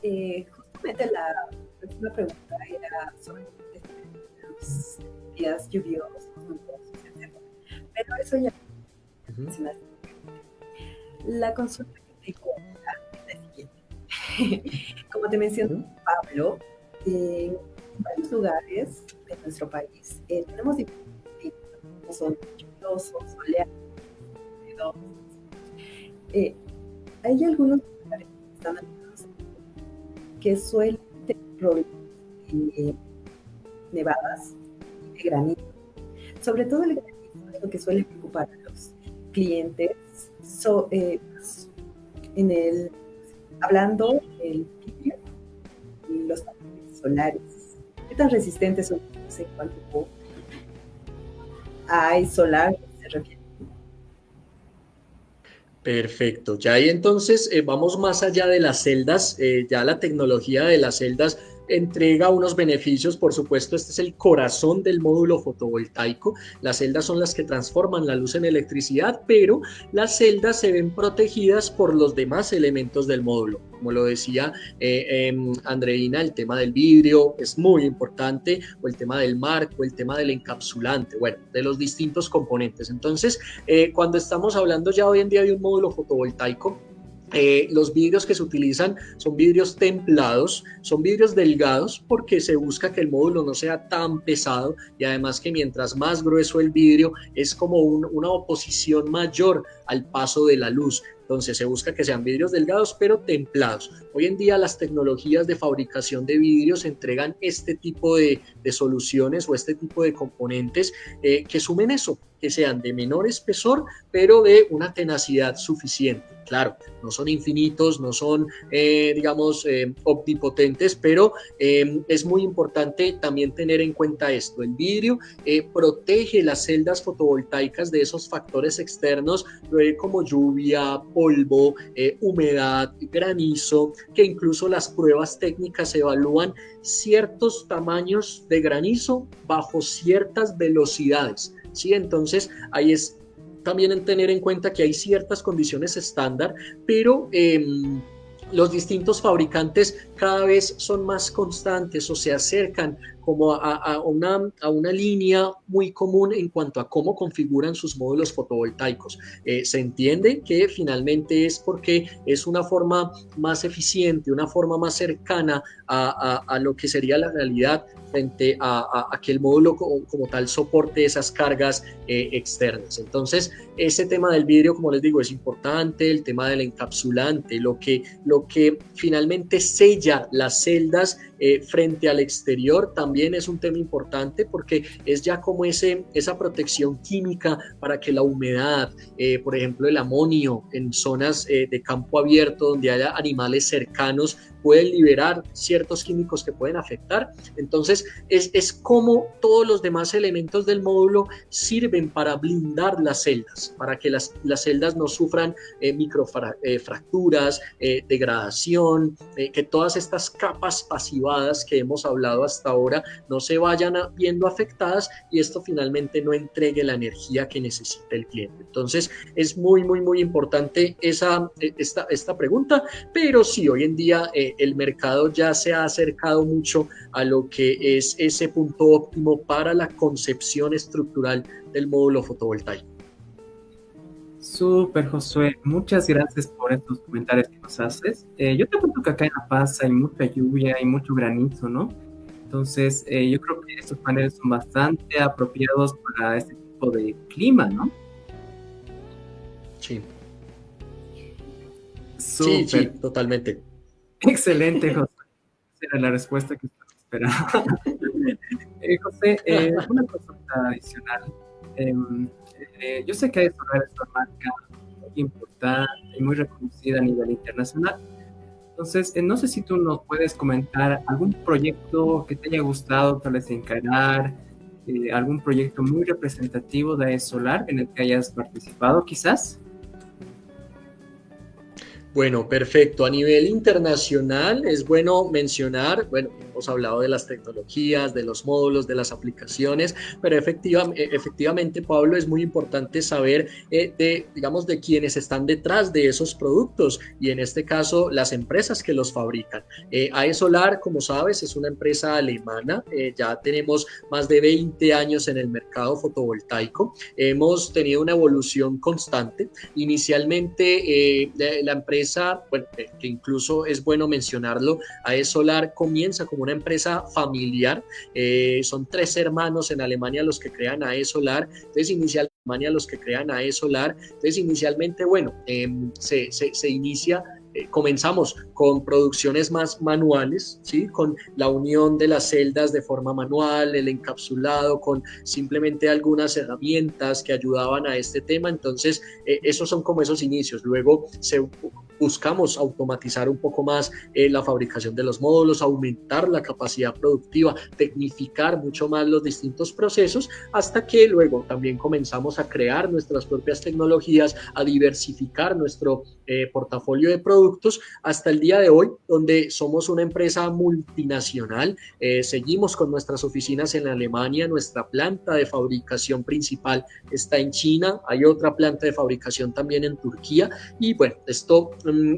Justamente la próxima pregunta era sobre los días lluviosos, etc. Pero eso ya mencionaste. La consulta que tengo es la siguiente. Como te mencionó Pablo, en varios lugares de nuestro país tenemos diferentes tipos, son lluviosos, soleados, hay algunos lugares que están que suelen tener problemas de nevadas y de granizo. Sobre todo el granizo es lo que suele preocupar a los clientes hablando del vidrio y los paneles solares. ¿Qué tan resistentes son en cuanto a solar se refiere? Perfecto, ya ahí entonces vamos más allá de las celdas, ya la tecnología de las celdas entrega unos beneficios, por supuesto, este es el corazón del módulo fotovoltaico, las celdas son las que transforman la luz en electricidad, pero las celdas se ven protegidas por los demás elementos del módulo, como lo decía Andreina, el tema del vidrio es muy importante, o el tema del marco, el tema del encapsulante, bueno, de los distintos componentes. Entonces, cuando estamos hablando ya hoy en día de un módulo fotovoltaico, los vidrios que se utilizan son vidrios templados, son vidrios delgados porque se busca que el módulo no sea tan pesado y además que mientras más grueso el vidrio es como una oposición mayor al paso de la luz. Entonces se busca que sean vidrios delgados pero templados. Hoy en día las tecnologías de fabricación de vidrios entregan este tipo de soluciones o este tipo de componentes que sumen eso, que sean de menor espesor pero de una tenacidad suficiente. Claro, no son infinitos, no son, omnipotentes, pero es muy importante también tener en cuenta esto. El vidrio protege las celdas fotovoltaicas de esos factores externos como lluvia, polvo, humedad, granizo, que incluso las pruebas técnicas evalúan ciertos tamaños de granizo bajo ciertas velocidades. ¿Sí? Entonces, ahí es también en tener en cuenta que hay ciertas condiciones estándar, pero los distintos fabricantes cada vez son más constantes o se acercan como a una línea muy común en cuanto a cómo configuran sus módulos fotovoltaicos. Se entiende que finalmente es porque es una forma más eficiente, una forma más cercana a lo que sería la realidad frente a que el módulo como tal soporte esas cargas externas. Entonces, ese tema del vidrio, como les digo, es importante, el tema del encapsulante, lo que finalmente sella las celdas frente al exterior también es un tema importante porque es ya como esa protección química para que la humedad, por ejemplo el amonio en zonas de campo abierto donde haya animales cercanos pueden liberar ciertos químicos que pueden afectar. Entonces es como todos los demás elementos del módulo sirven para blindar las celdas, para que las celdas no sufran microfracturas, degradación, que todas estas capas pasivadas que hemos hablado hasta ahora no se vayan viendo afectadas y esto finalmente no entregue la energía que necesita el cliente. Entonces es muy, muy, muy importante esta pregunta, pero sí, hoy en día el mercado ya se ha acercado mucho a lo que es ese punto óptimo para la concepción estructural del módulo fotovoltaico. Súper, Josué. Muchas gracias por estos comentarios que nos haces. Yo te cuento que acá en La Paz hay mucha lluvia y mucho granizo, ¿no? Entonces, yo creo que estos paneles son bastante apropiados para este tipo de clima, ¿no? Sí, sí, sí, Súper. totalmente. Excelente, José. Esa era la respuesta que estaba esperando. José, una consulta adicional. Em, yo sé que Aesolar es una marca muy importante y muy reconocida a nivel internacional. Entonces, no sé si tú nos puedes comentar algún proyecto que te haya gustado tal vez encarar, algún proyecto muy representativo de Aesolar en el que hayas participado, quizás. Bueno, perfecto. A nivel internacional es bueno mencionar, bueno, hemos hablado de las tecnologías, de los módulos, de las aplicaciones, pero efectivamente, Pablo, es muy importante saber digamos, de quienes están detrás de esos productos y en este caso las empresas que los fabrican. AE Solar, como sabes, es una empresa alemana. Ya tenemos más de 20 años en el mercado fotovoltaico. Hemos tenido una evolución constante. Inicialmente, la empresa, bueno, que incluso es bueno mencionarlo, AE Solar comienza como una empresa familiar. Son 3 hermanos en Alemania los que crean AE Solar. Entonces, inicialmente, bueno, se inicia, comenzamos con producciones más manuales, ¿sí? Con la unión de las celdas de forma manual, el encapsulado, con simplemente algunas herramientas que ayudaban a este tema. Entonces, esos son como esos inicios. Luego buscamos automatizar un poco más la fabricación de los módulos, aumentar la capacidad productiva, tecnificar mucho más los distintos procesos, hasta que luego también comenzamos a crear nuestras propias tecnologías, a diversificar nuestro portafolio de productos hasta el día de hoy, donde somos una empresa multinacional. Seguimos con nuestras oficinas en Alemania, nuestra planta de fabricación principal está en China, hay otra planta de fabricación también en Turquía y bueno, esto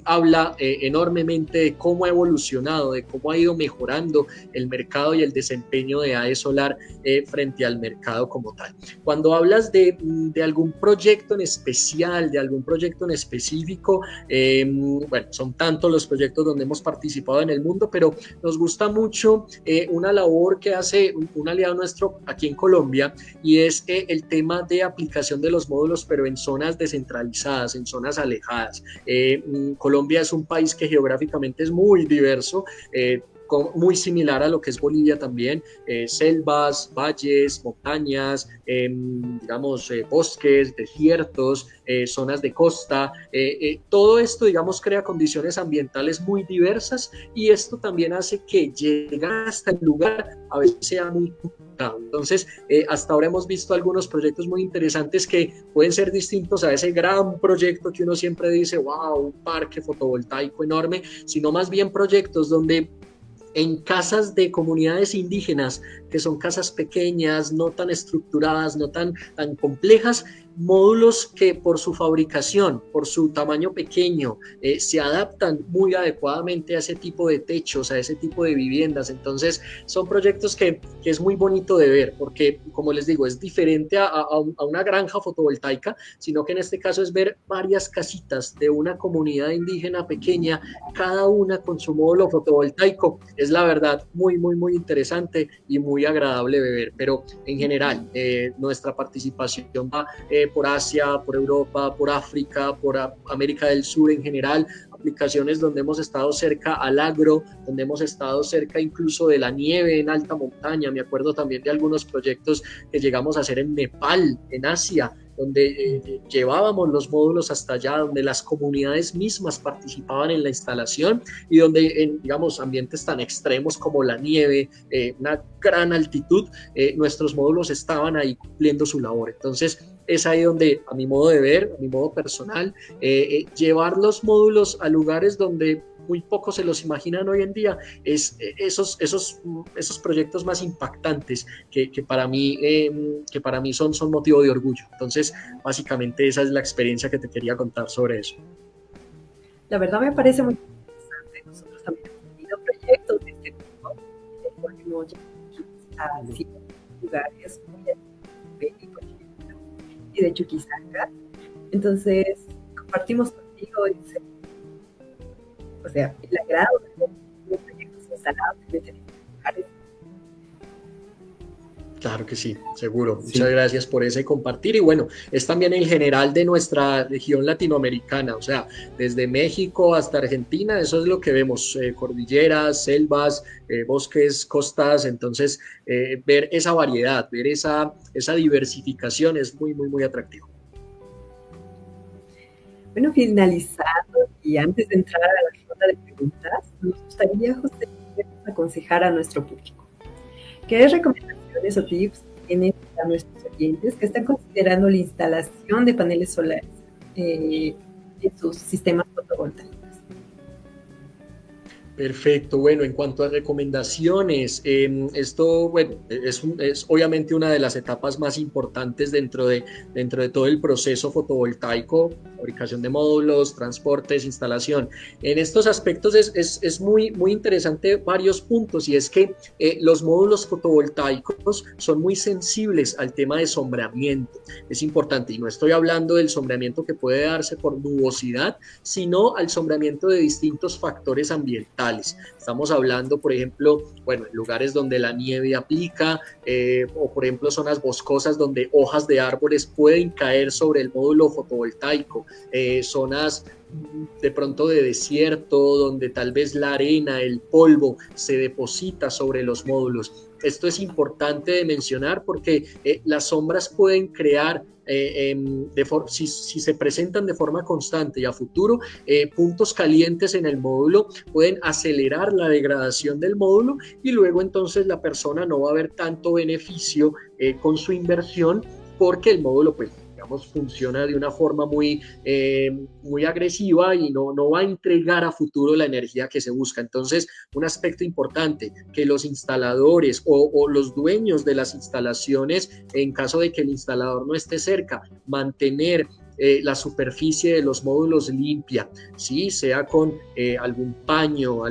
habla enormemente de cómo ha evolucionado, de cómo ha ido mejorando el mercado y el desempeño de AE Solar frente al mercado como tal. Cuando hablas de algún proyecto en especial, de algún proyecto en específico, bueno, son tantos los proyectos donde hemos participado en el mundo, pero nos gusta mucho una labor que hace un aliado nuestro aquí en Colombia y es el tema de aplicación de los módulos, pero en zonas descentralizadas, en zonas alejadas. Colombia es un país que geográficamente es muy diverso, muy similar a lo que es Bolivia también, selvas, valles, montañas, digamos, bosques, desiertos, zonas de costa, todo esto, digamos, crea condiciones ambientales muy diversas y esto también hace que llegar hasta el lugar a veces sea muy complicado. Entonces, hasta ahora hemos visto algunos proyectos muy interesantes que pueden ser distintos a ese gran proyecto que uno siempre dice, wow, un parque fotovoltaico enorme, sino más bien proyectos donde en casas de comunidades indígenas, que son casas pequeñas, no tan estructuradas, no tan complejas, módulos que por su fabricación, por su tamaño pequeño, se adaptan muy adecuadamente a ese tipo de techos, a ese tipo de viviendas. Entonces, son proyectos que es muy bonito de ver, porque, como les digo, es diferente a una granja fotovoltaica, sino que en este caso es ver varias casitas de una comunidad indígena pequeña, cada una con su módulo fotovoltaico. Es la verdad muy, muy, muy interesante y muy agradable de ver. Pero en general, nuestra participación va por Asia, por Europa, por África, por América del Sur en general, aplicaciones donde hemos estado cerca al agro, donde hemos estado cerca incluso de la nieve en alta montaña. Me acuerdo también de algunos proyectos que llegamos a hacer en Nepal, en Asia, donde llevábamos los módulos hasta allá, donde las comunidades mismas participaban en la instalación y donde en, digamos, ambientes tan extremos como la nieve, una gran altitud, nuestros módulos estaban ahí cumpliendo su labor. Entonces, es ahí donde, a mi modo de ver, a mi modo personal, llevar los módulos a lugares donde muy pocos se los imaginan hoy en día, es esos proyectos más impactantes que para mí son motivo de orgullo. Entonces, básicamente esa es la experiencia que te quería contar sobre eso. La verdad me parece muy interesante. Nosotros también hemos tenido proyectos de este tipo, hemos a ciertos lugares muy específicos y de Chuquisaca. Entonces, compartimos contigo el agrado de proyectos instalados en diferentes lugares. Claro que sí, seguro. Sí. Muchas gracias por ese compartir. Y bueno, es también en general de nuestra región latinoamericana, o sea, desde México hasta Argentina, eso es lo que vemos, cordilleras, selvas, bosques, costas. Entonces, ver esa variedad, ver esa diversificación es muy, muy, muy atractivo. Bueno, finalizando y antes de entrar a la ronda de preguntas, nos gustaría, José, aconsejar a nuestro público. ¿Qué recomendaciones o tips tienen para nuestros oyentes que están considerando la instalación de paneles solares en sus sistemas fotovoltaicos? Perfecto, bueno, en cuanto a recomendaciones, esto bueno, es obviamente una de las etapas más importantes dentro de todo el proceso fotovoltaico, fabricación de módulos, transportes, instalación. En estos aspectos es muy, muy interesante varios puntos, y es que los módulos fotovoltaicos son muy sensibles al tema de sombreamiento. Es importante, y no estoy hablando del sombreamiento que puede darse por nubosidad, sino al sombreamiento de distintos factores ambientales. Estamos hablando, por ejemplo, bueno, en lugares donde la nieve aplica, o por ejemplo zonas boscosas donde hojas de árboles pueden caer sobre el módulo fotovoltaico, zonas de pronto de desierto donde tal vez la arena, el polvo se deposita sobre los módulos. Esto es importante de mencionar porque las sombras pueden crear, si se presentan de forma constante y a futuro, puntos calientes en el módulo pueden acelerar la degradación del módulo, y luego entonces la persona no va a ver tanto beneficio con su inversión, porque el módulo pues digamos funciona de una forma muy, muy agresiva y no va a entregar a futuro la energía que se busca. Entonces, un aspecto importante, que los instaladores o los dueños de las instalaciones, en caso de que el instalador no esté cerca, mantener la superficie de los módulos limpia, ¿sí? Sea con algún paño,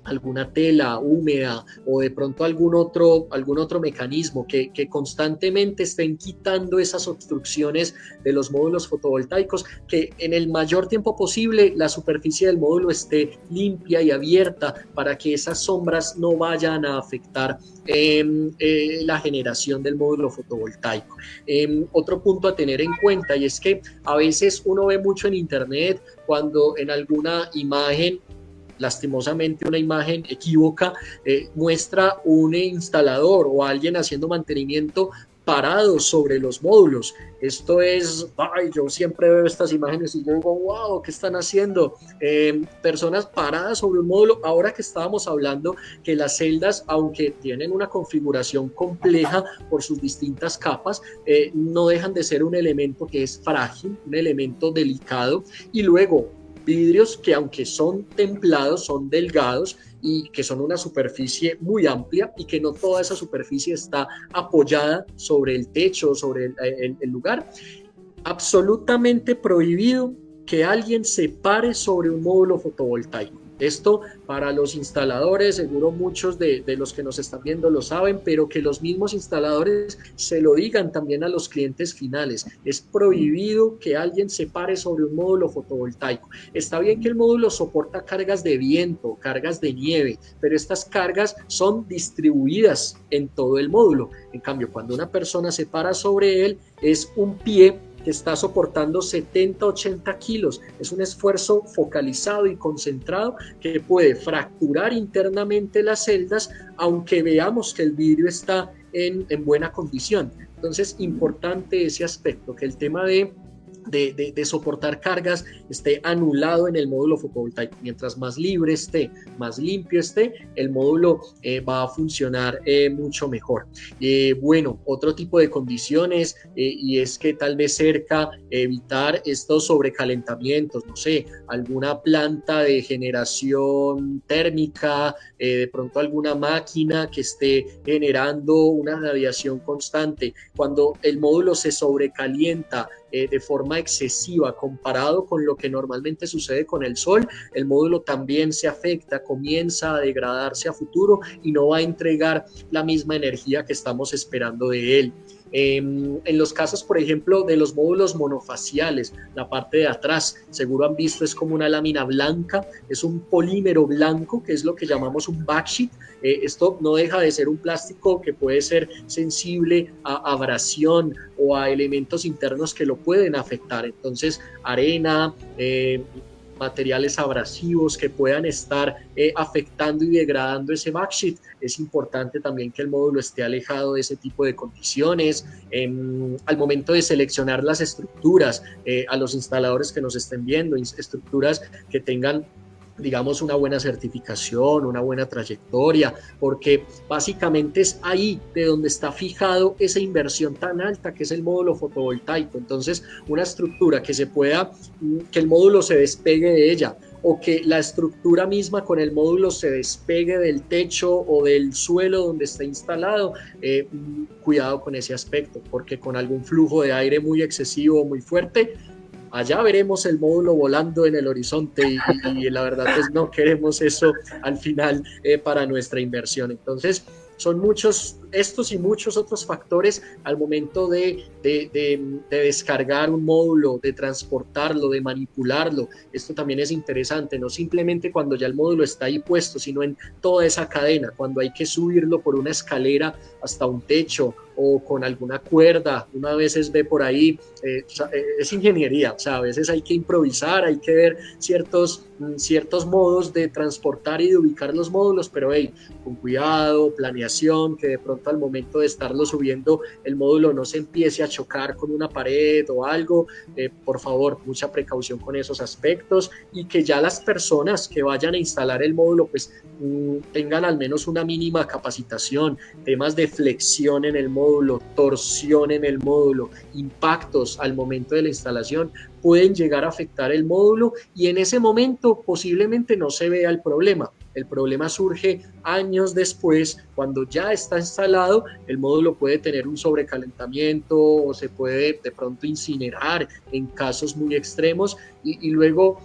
alguna tela húmeda, o de pronto algún otro mecanismo que constantemente estén quitando esas obstrucciones de los módulos fotovoltaicos, que en el mayor tiempo posible la superficie del módulo esté limpia y abierta para que esas sombras no vayan a afectar la generación del módulo fotovoltaico. Otro punto a tener en cuenta, y es que a veces uno ve mucho en internet cuando en alguna imagen, lastimosamente una imagen equívoca, muestra un instalador o alguien haciendo mantenimiento parados sobre los módulos. Esto es, yo siempre veo estas imágenes y yo digo, wow, ¿qué están haciendo? Personas paradas sobre un módulo. Ahora que estábamos hablando que las celdas, aunque tienen una configuración compleja por sus distintas capas, no dejan de ser un elemento que es frágil, un elemento delicado, y luego vidrios que, aunque son templados, son delgados y que son una superficie muy amplia, y que no toda esa superficie está apoyada sobre el techo, sobre el lugar. Absolutamente prohibido que alguien se pare sobre un módulo fotovoltaico. Esto para los instaladores, seguro muchos de los que nos están viendo lo saben, pero que los mismos instaladores se lo digan también a los clientes finales. Es prohibido que alguien se pare sobre un módulo fotovoltaico. Está bien que el módulo soporta cargas de viento, cargas de nieve, pero estas cargas son distribuidas en todo el módulo. En cambio, cuando una persona se para sobre él, es un pie que está soportando 70, 80 kilos. Es un esfuerzo focalizado y concentrado que puede fracturar internamente las celdas, aunque veamos que el vidrio está en buena condición. Entonces, importante ese aspecto, que el tema de soportar cargas esté anulado en el módulo fotovoltaico. Mientras más libre esté, más limpio esté, el módulo va a funcionar mucho mejor. Bueno, otro tipo de condiciones, y es que tal vez cerca evitar estos sobrecalentamientos, no sé, alguna planta de generación térmica, de pronto alguna máquina que esté generando una radiación constante. Cuando el módulo se sobrecalienta de forma excesiva comparado con lo que normalmente sucede con el sol, el módulo también se afecta, comienza a degradarse a futuro y no va a entregar la misma energía que estamos esperando de él. En los casos, por ejemplo, de los módulos monofaciales, la parte de atrás, seguro han visto, es como una lámina blanca, es un polímero blanco, que es lo que llamamos un backsheet. Esto no deja de ser un plástico que puede ser sensible a abrasión o a elementos internos que lo pueden afectar. Entonces, arena, materiales abrasivos que puedan estar afectando y degradando ese backsheet. Es importante también que el módulo esté alejado de ese tipo de condiciones. Al momento de seleccionar las estructuras, a los instaladores que nos estén viendo, estructuras que tengan, digamos, una buena certificación, una buena trayectoria, porque básicamente es ahí de donde está fijado esa inversión tan alta que es el módulo fotovoltaico. Entonces, una estructura que se pueda, que el módulo se despegue de ella, o que la estructura misma con el módulo se despegue del techo o del suelo donde está instalado, cuidado con ese aspecto, porque con algún flujo de aire muy excesivo, muy fuerte, allá veremos el módulo volando en el horizonte y la verdad pues no queremos eso al final para nuestra inversión. Entonces son muchos estos y muchos otros factores al momento de descargar un módulo, de transportarlo, de manipularlo. Esto también es interesante, no simplemente cuando ya el módulo está ahí puesto, sino en toda esa cadena, cuando hay que subirlo por una escalera hasta un techo o con alguna cuerda. Uno a veces ve por ahí, es ingeniería, o sea, a veces hay que improvisar, hay que ver ciertos modos de transportar y de ubicar los módulos, pero hey, con cuidado, planeación, que de pronto al momento de estarlo subiendo el módulo no se empiece a chocar con una pared o algo. Por favor, mucha precaución con esos aspectos, y que ya las personas que vayan a instalar el módulo pues tengan al menos una mínima capacitación, temas de flexión en el módulo, torsión en el módulo, impactos al momento de la instalación pueden llegar a afectar el módulo, y en ese momento posiblemente no se vea el problema. El problema surge años después, cuando ya está instalado, el módulo puede tener un sobrecalentamiento o se puede de pronto incinerar en casos muy extremos, y luego,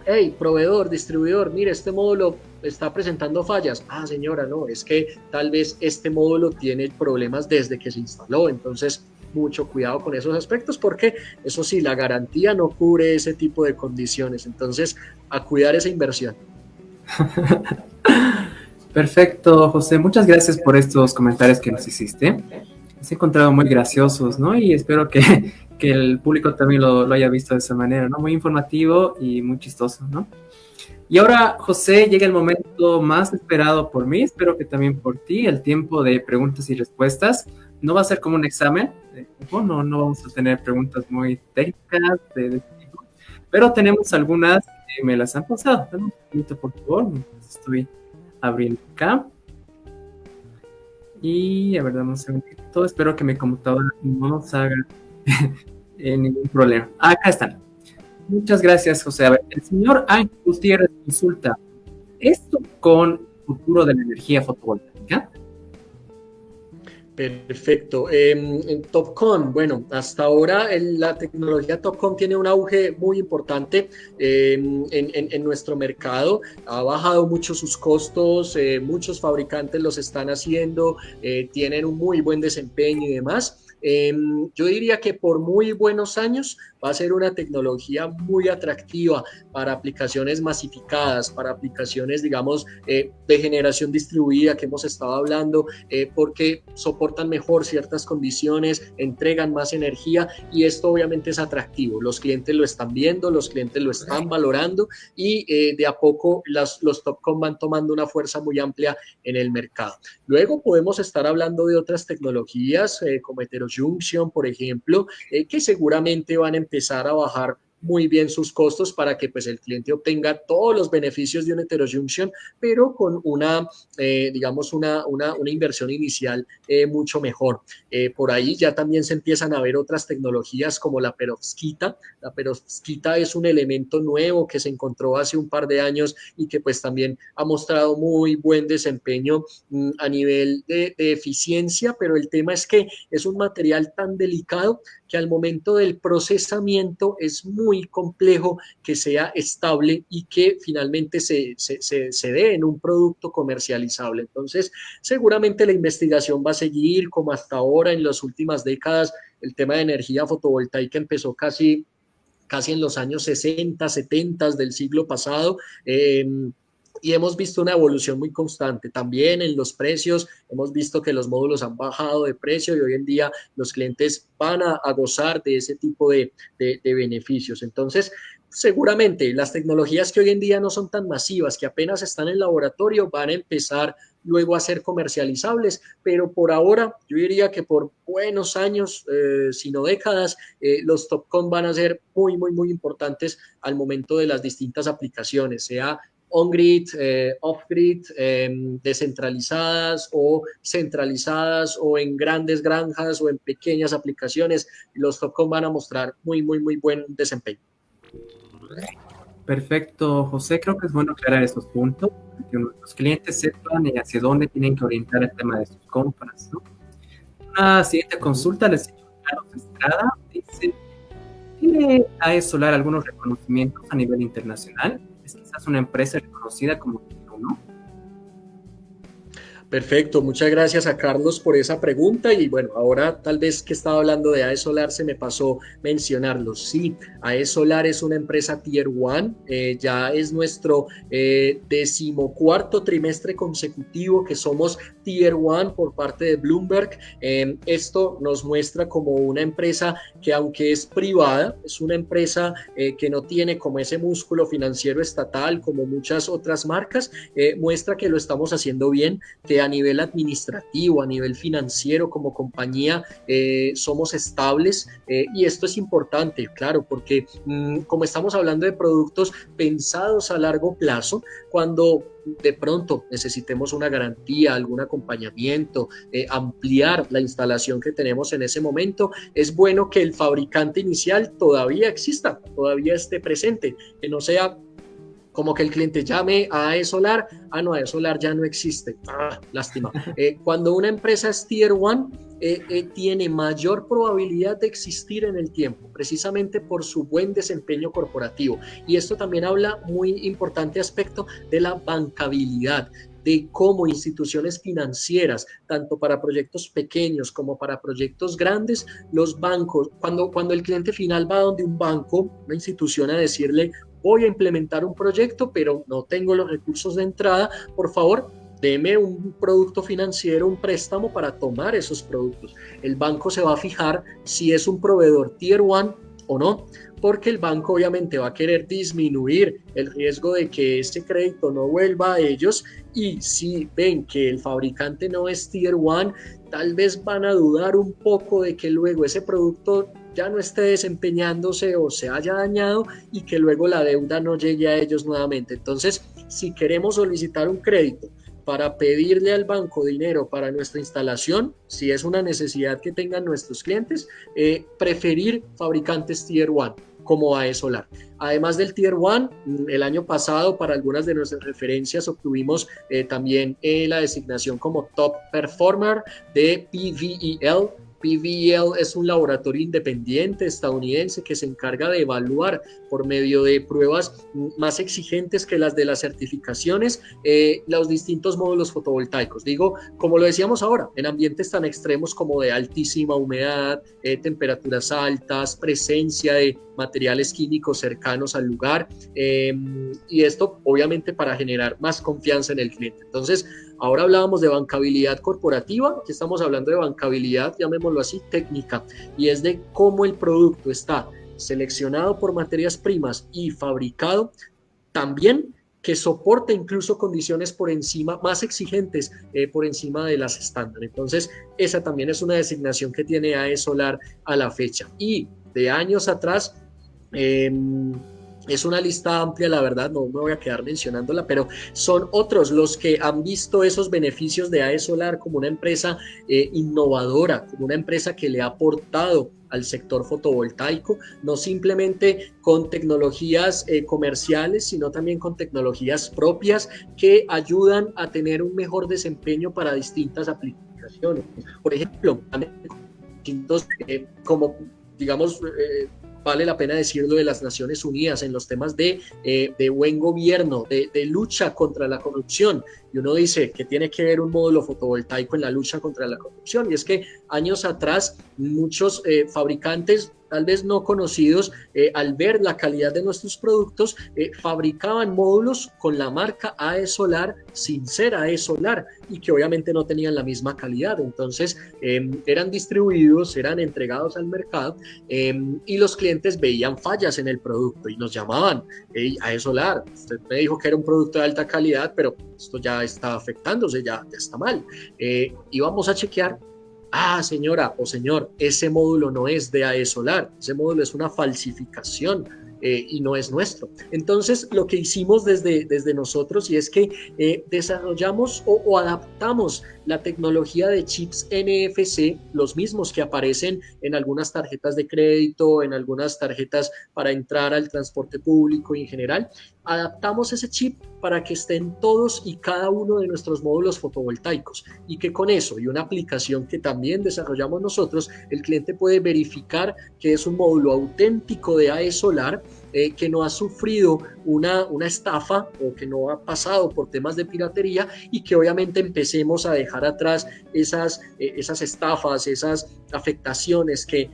hey, proveedor, distribuidor, mire, este módulo está presentando fallas. Ah, señora, no, es que tal vez este módulo tiene problemas desde que se instaló. Entonces, mucho cuidado con esos aspectos, porque eso sí, la garantía no cubre ese tipo de condiciones. Entonces, a cuidar esa inversión. Perfecto, José. Muchas gracias por estos comentarios que nos hiciste. Los he encontrado muy graciosos, ¿no? Y espero que el público también lo haya visto de esa manera, ¿no? Muy informativo y muy chistoso, ¿no? Y ahora, José, llega el momento más esperado por mí, espero que también por ti, el tiempo de preguntas y respuestas. No va a ser como un examen, no vamos a tener preguntas muy técnicas de este tipo, pero tenemos algunas que me las han pasado. Dame un momento, por favor, estoy abriendo acá. Y a ver, dame un segundito, espero que mi computadora no nos haga ningún problema. Acá están. Muchas gracias, José. A ver, el señor Ángel Gutiérrez consulta, ¿esto con futuro de la energía fotovoltaica? Perfecto. En TOPCon, bueno, hasta ahora la tecnología TOPCon tiene un auge muy importante en nuestro mercado. Ha bajado mucho sus costos, muchos fabricantes los están haciendo, tienen un muy buen desempeño y demás. Yo diría que por muy buenos años va a ser una tecnología muy atractiva para aplicaciones masificadas, para aplicaciones, digamos, de generación distribuida que hemos estado hablando, porque soportan mejor ciertas condiciones, entregan más energía, y esto obviamente es atractivo. Los clientes lo están viendo, los clientes lo están valorando, y de a poco los TOPCon van tomando una fuerza muy amplia en el mercado. Luego podemos estar hablando de otras tecnologías como heterojunction, por ejemplo, que seguramente van a empezar a bajar muy bien sus costos para que pues el cliente obtenga todos los beneficios de una heterojunction, pero con una, digamos, una inversión inicial mucho mejor. Por ahí ya también se empiezan a ver otras tecnologías como la perovskita. La perovskita es un elemento nuevo que se encontró hace un par de años y que pues también ha mostrado muy buen desempeño a nivel de eficiencia, pero el tema es que es un material tan delicado que al momento del procesamiento es muy complejo que sea estable y que finalmente se dé en un producto comercializable. Entonces, seguramente la investigación va a seguir como hasta ahora. En las últimas décadas el tema de energía fotovoltaica empezó casi en los años 60, 70 del siglo pasado. Y hemos visto una evolución muy constante. También en los precios, hemos visto que los módulos han bajado de precio y hoy en día los clientes van a gozar de ese tipo de beneficios. Entonces, seguramente las tecnologías que hoy en día no son tan masivas, que apenas están en laboratorio, van a empezar luego a ser comercializables, pero por ahora yo diría que por buenos años, sino décadas, los TOPCon van a ser muy, muy, muy importantes al momento de las distintas aplicaciones, sea on-grid, off-grid, descentralizadas o centralizadas o en grandes granjas o en pequeñas aplicaciones. Los TOPCon van a mostrar muy, muy, muy buen desempeño. Perfecto, José. Creo que es bueno aclarar estos puntos, que nuestros clientes sepan hacia dónde tienen que orientar el tema de sus compras, ¿no? Una siguiente consulta les hizo Carlos Estrada. Dice, ¿tiene AES Solar algunos reconocimientos a nivel internacional? ¿Es quizás una empresa reconocida como Tier 1? Perfecto, muchas gracias a Carlos por esa pregunta y bueno, ahora tal vez que estaba hablando de AES Solar se me pasó mencionarlo. Sí, AES Solar es una empresa Tier 1, ya es nuestro 14º trimestre consecutivo que somos Tier 1 por parte de Bloomberg. Esto nos muestra como una empresa que aunque es privada, es una empresa que no tiene como ese músculo financiero estatal como muchas otras marcas, muestra que lo estamos haciendo bien, que a nivel administrativo, a nivel financiero como compañía somos estables y esto es importante, claro, porque como estamos hablando de productos pensados a largo plazo, cuando de pronto necesitemos una garantía, algún acompañamiento, ampliar la instalación que tenemos en ese momento, es bueno que el fabricante inicial todavía exista, todavía esté presente, que no sea como que el cliente llame a AES Solar, no, AES Solar ya no existe, lástima. Cuando una empresa es Tier 1, tiene mayor probabilidad de existir en el tiempo, precisamente por su buen desempeño corporativo. Y esto también habla muy importante aspecto de la bancabilidad, de cómo instituciones financieras, tanto para proyectos pequeños como para proyectos grandes, los bancos, cuando el cliente final va donde un banco, una institución a decirle, voy a implementar un proyecto, pero no tengo los recursos de entrada, por favor, deme un producto financiero, un préstamo para tomar esos productos. El banco se va a fijar si es un proveedor Tier 1 o no, porque el banco obviamente va a querer disminuir el riesgo de que ese crédito no vuelva a ellos, y si ven que el fabricante no es Tier 1, tal vez van a dudar un poco de que luego ese producto ya no esté desempeñándose o se haya dañado y que luego la deuda no llegue a ellos nuevamente. Entonces, si queremos solicitar un crédito para pedirle al banco dinero para nuestra instalación, si es una necesidad que tengan nuestros clientes, preferir fabricantes Tier 1 como AES Solar. Además del Tier 1, el año pasado para algunas de nuestras referencias obtuvimos también la designación como Top Performer de PVEL. PVEL es un laboratorio independiente estadounidense que se encarga de evaluar por medio de pruebas más exigentes que las de las certificaciones los distintos módulos fotovoltaicos. Digo, como lo decíamos ahora, en ambientes tan extremos como de altísima humedad, temperaturas altas, presencia de materiales químicos cercanos al lugar, y esto obviamente para generar más confianza en el cliente. Entonces, ahora hablábamos de bancabilidad corporativa, aquí estamos hablando de bancabilidad, llamémoslo así, técnica, y es de cómo el producto está seleccionado por materias primas y fabricado también, que soporta incluso condiciones por encima, más exigentes por encima de las estándar. Entonces, esa también es una designación que tiene AES Solar a la fecha. Y de años atrás, es una lista amplia, la verdad, no me voy a quedar mencionándola, pero son otros los que han visto esos beneficios de AES Solar como una empresa innovadora, como una empresa que le ha aportado al sector fotovoltaico, no simplemente con tecnologías comerciales, sino también con tecnologías propias que ayudan a tener un mejor desempeño para distintas aplicaciones. Por ejemplo, como digamos, vale la pena decirlo, de las Naciones Unidas en los temas de buen gobierno, de lucha contra la corrupción. Y uno dice que tiene que ver un módulo fotovoltaico en la lucha contra la corrupción. Y es que años atrás muchos fabricantes, tal vez no conocidos, al ver la calidad de nuestros productos, fabricaban módulos con la marca AE Solar sin ser AE Solar y que obviamente no tenían la misma calidad. Entonces eran distribuidos, eran entregados al mercado y los clientes veían fallas en el producto y nos llamaban: hey, AE Solar, usted me dijo que era un producto de alta calidad, pero esto ya está afectándose, ya está mal. Y vamos a chequear. Ah, señora o señor, ese módulo no es de AE Solar, ese módulo es una falsificación y no es nuestro. Entonces, lo que hicimos desde nosotros, y es que desarrollamos o adaptamos la tecnología de chips NFC, los mismos que aparecen en algunas tarjetas de crédito, en algunas tarjetas para entrar al transporte público y en general. Adaptamos ese chip para que estén todos y cada uno de nuestros módulos fotovoltaicos y que con eso y una aplicación que también desarrollamos nosotros, el cliente puede verificar que es un módulo auténtico de AE Solar, que no ha sufrido una estafa o que no ha pasado por temas de piratería y que obviamente empecemos a dejar atrás esas estafas, esas afectaciones que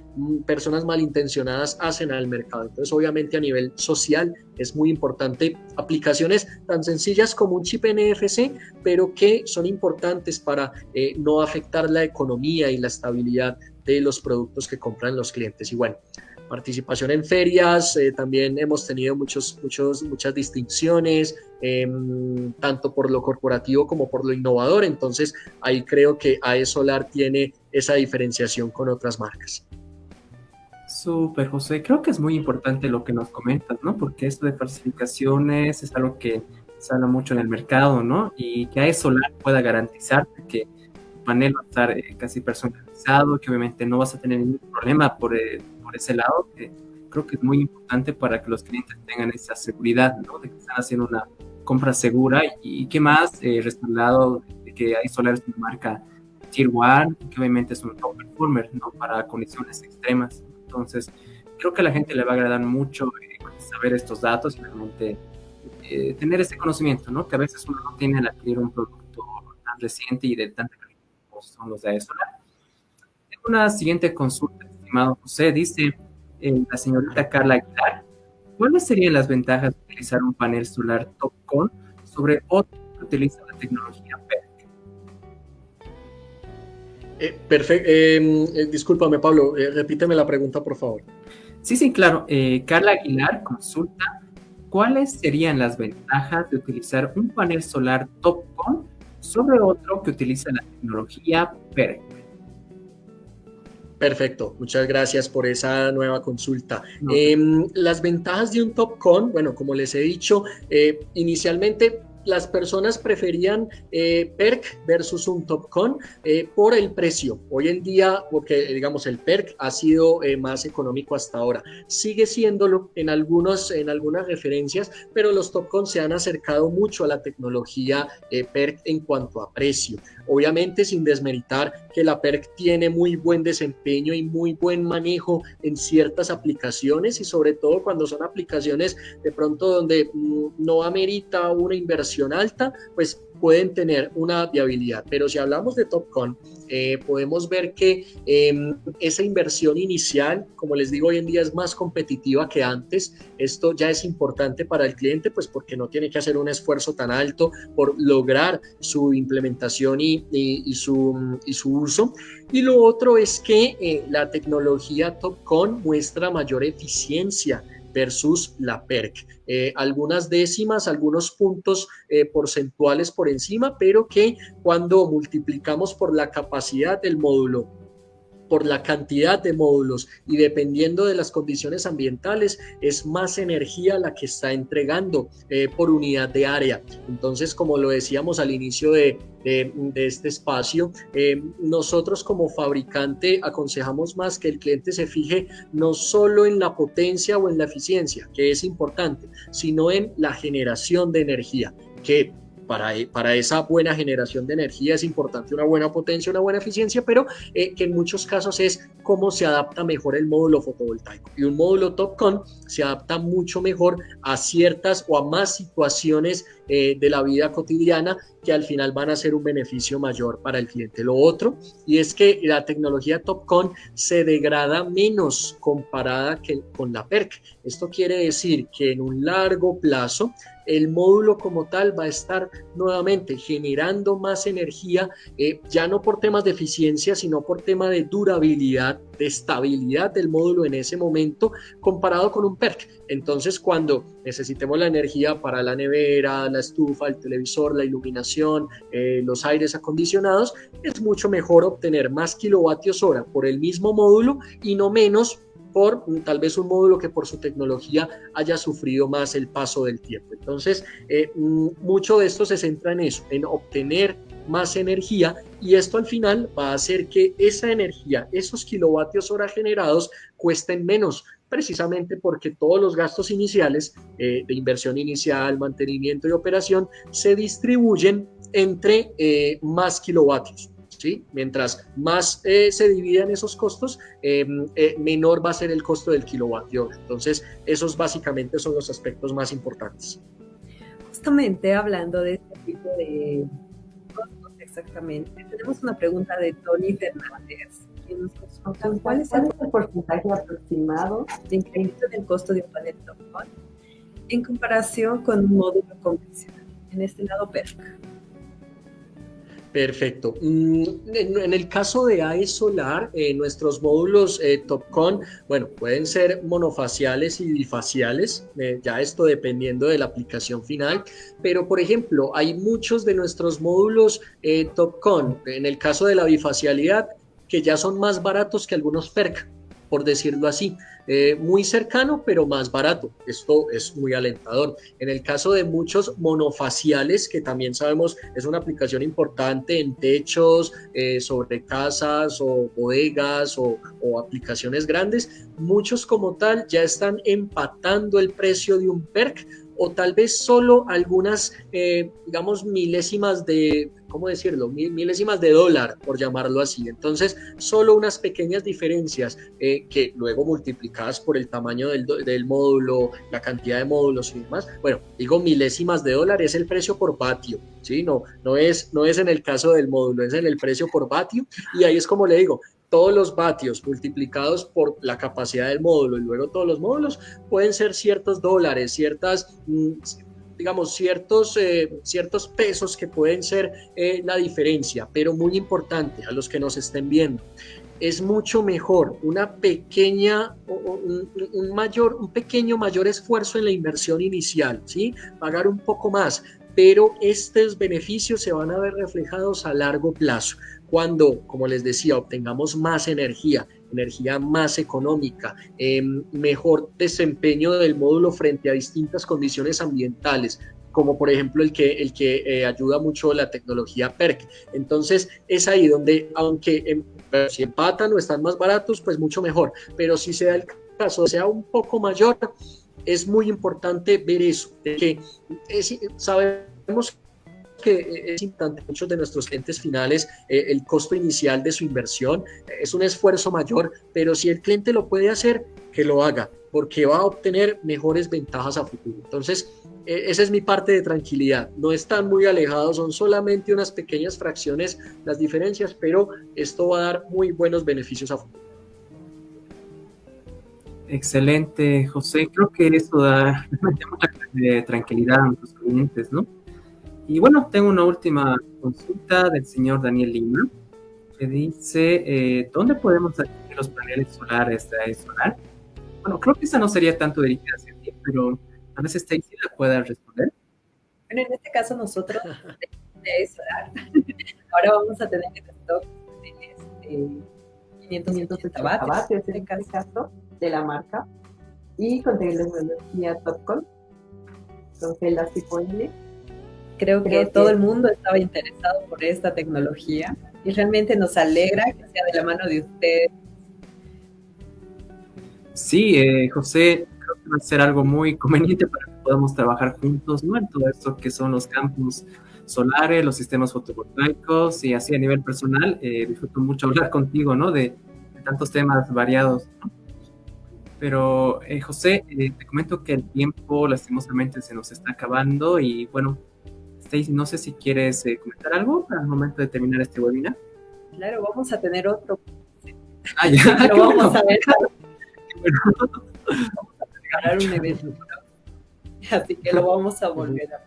personas malintencionadas hacen al mercado. Entonces, obviamente a nivel social es muy importante aplicaciones tan sencillas como un chip NFC, pero que son importantes para no afectar la economía y la estabilidad de los productos que compran los clientes. Y bueno, participación en ferias, también hemos tenido muchas distinciones, tanto por lo corporativo como por lo innovador. Entonces, ahí creo que AE Solar tiene esa diferenciación con otras marcas. Súper, José. Creo que es muy importante lo que nos comentas, ¿no? Porque esto de falsificaciones es algo que se habla mucho en el mercado, ¿no? Y que AE Solar pueda garantizar que tu panel va a estar casi personalizado, que obviamente no vas a tener ningún problema por ese lado, que creo que es muy importante para que los clientes tengan esa seguridad, ¿no? De que están haciendo una compra segura y que más respaldado de que AE Solar es una marca Tier 1, que obviamente es un top performer, ¿no? Para condiciones extremas. Entonces, creo que a la gente le va a agradar mucho saber estos datos y realmente tener ese conocimiento, ¿no? Que a veces uno no tiene al adquirir un producto tan reciente y de tanta calidad como son los de AE Solar. Tengo una siguiente consulta, estimado José. Dice la señorita Carla Aguilar: ¿cuáles serían las ventajas de utilizar un panel solar TOPCon sobre otro que utiliza la tecnología PERC? Perfecto. Discúlpame, Pablo, repíteme la pregunta, por favor. Sí, claro. Carla Aguilar consulta: ¿cuáles serían las ventajas de utilizar un panel solar TOPCon sobre otro que utiliza la tecnología PERC? Perfecto, muchas gracias por esa nueva consulta. No. Las ventajas de un TOPCon, bueno, como les he dicho, inicialmente las personas preferían PERC versus un TOPCon por el precio. Hoy en día, porque digamos el PERC ha sido más económico hasta ahora, sigue siéndolo en algunas referencias, pero los TOPCon se han acercado mucho a la tecnología PERC en cuanto a precio. Obviamente sin desmeritar que la PERC tiene muy buen desempeño y muy buen manejo en ciertas aplicaciones y sobre todo cuando son aplicaciones de pronto donde no amerita una inversión alta, pues pueden tener una viabilidad. Pero si hablamos de TOPCon, podemos ver que esa inversión inicial, como les digo, hoy en día es más competitiva que antes. Esto ya es importante para el cliente, pues porque no tiene que hacer un esfuerzo tan alto por lograr su implementación y su uso. Y lo otro es que la tecnología TOPCon muestra mayor eficiencia versus la PERC. Algunas décimas, algunos puntos porcentuales por encima, pero que cuando multiplicamos por la capacidad del módulo, por la cantidad de módulos y dependiendo de las condiciones ambientales, es más energía la que está entregando por unidad de área. Entonces, como lo decíamos al inicio de este espacio, nosotros como fabricante aconsejamos más que el cliente se fije no solo en la potencia o en la eficiencia, que es importante, sino en la generación de energía, que para esa buena generación de energía es importante una buena potencia, una buena eficiencia, pero que en muchos casos es cómo se adapta mejor el módulo fotovoltaico. Y un módulo TOPCon se adapta mucho mejor a ciertas o a más situaciones de la vida cotidiana que al final van a ser un beneficio mayor para el cliente. Lo otro, y es que la tecnología TOPCon se degrada menos comparada con la PERC. Esto quiere decir que en un largo plazo el módulo como tal va a estar nuevamente generando más energía, ya no por temas de eficiencia, sino por tema de durabilidad, de estabilidad del módulo en ese momento, comparado con un PERC. Entonces, cuando necesitemos la energía para la nevera, la estufa, el televisor, la iluminación, los aires acondicionados, es mucho mejor obtener más kilovatios hora por el mismo módulo y no menos por tal vez un módulo que por su tecnología haya sufrido más el paso del tiempo. Entonces, mucho de esto se centra en eso, en obtener más energía, y esto al final va a hacer que esa energía, esos kilovatios hora generados, cuesten menos, precisamente porque todos los gastos iniciales de inversión inicial, mantenimiento y operación se distribuyen entre más kilovatios. ¿Sí? Mientras más se dividan esos costos, menor va a ser el costo del kilovatio. Entonces, esos básicamente son los aspectos más importantes. Justamente hablando de este tipo de costos, exactamente, tenemos una pregunta de Tony Fernández, que nos consulta cuál es el porcentaje aproximado de incremento del costo de un panel TOPCon en comparación con un módulo convencional, en este lado PERC. Perfecto. En el caso de AE Solar, nuestros módulos TOPCon, bueno, pueden ser monofaciales y bifaciales, ya esto dependiendo de la aplicación final, pero por ejemplo, hay muchos de nuestros módulos TOPCon, en el caso de la bifacialidad, que ya son más baratos que algunos PERC, por decirlo así. Muy cercano, pero más barato. Esto es muy alentador. En el caso de muchos monofaciales, que también sabemos es una aplicación importante en techos, sobre casas o bodegas o aplicaciones grandes, muchos como tal ya están empatando el precio de un PERC, o tal vez solo algunas, digamos, milésimas de, ¿cómo decirlo? Milésimas de dólar, por llamarlo así. Entonces, solo unas pequeñas diferencias que luego multiplicadas por el tamaño del módulo, la cantidad de módulos y demás. Bueno, digo milésimas de dólar, es el precio por vatio, ¿sí? No es en el caso del módulo, es en el precio por vatio, y ahí es como le digo, todos los vatios multiplicados por la capacidad del módulo y luego todos los módulos pueden ser ciertos dólares, ciertas, digamos, ciertos pesos que pueden ser la diferencia, pero muy importante a los que nos estén viendo. Es mucho mejor una pequeña, un pequeño mayor esfuerzo en la inversión inicial, ¿sí? Pagar un poco más, pero estos beneficios se van a ver reflejados a largo plazo, cuando, como les decía, obtengamos más energía más económica, mejor desempeño del módulo frente a distintas condiciones ambientales, como por ejemplo el que ayuda mucho la tecnología PERC. Entonces es ahí donde, aunque si empatan o están más baratos, pues mucho mejor, pero si se da el caso, sea un poco mayor, es muy importante ver eso, de que sabemos que es importante, muchos de nuestros clientes finales, el costo inicial de su inversión es un esfuerzo mayor, pero si el cliente lo puede hacer, que lo haga, porque va a obtener mejores ventajas a futuro. Entonces, esa es mi parte de tranquilidad. No están muy alejados, son solamente unas pequeñas fracciones las diferencias, pero esto va a dar muy buenos beneficios a futuro. Excelente, José. Creo que eso da mucha tranquilidad a nuestros clientes, ¿no? Y bueno, tengo una última consulta del señor Daniel Lima, que dice, ¿dónde podemos adquirir los paneles solares de AE Solar? Bueno, creo que esa no sería tanto dirigida hacia ti, pero a veces Stacy la pueda responder. Bueno, en este caso nosotros de AE Solar, ahora vamos a tener en stock paneles 580 vatios en este caso de la marca, y con tecnología TOPCon, con celdas tipo N. Creo que todo el mundo estaba interesado por esta tecnología y realmente nos alegra que sea de la mano de ustedes. Sí, José, creo que va a ser algo muy conveniente para que podamos trabajar juntos, ¿no? En todo esto que son los campos solares, los sistemas fotovoltaicos y así a nivel personal. Disfruto mucho hablar contigo, ¿no? De tantos temas variados, ¿no? Pero, José, te comento que el tiempo lastimosamente se nos está acabando y bueno, Stacy, no sé si quieres comentar algo para el momento de terminar este webinar. Claro, vamos a tener otro. Ah, ya, Lo vamos a ver. Bueno. Vamos a preparar un evento. Así que lo vamos a volver a.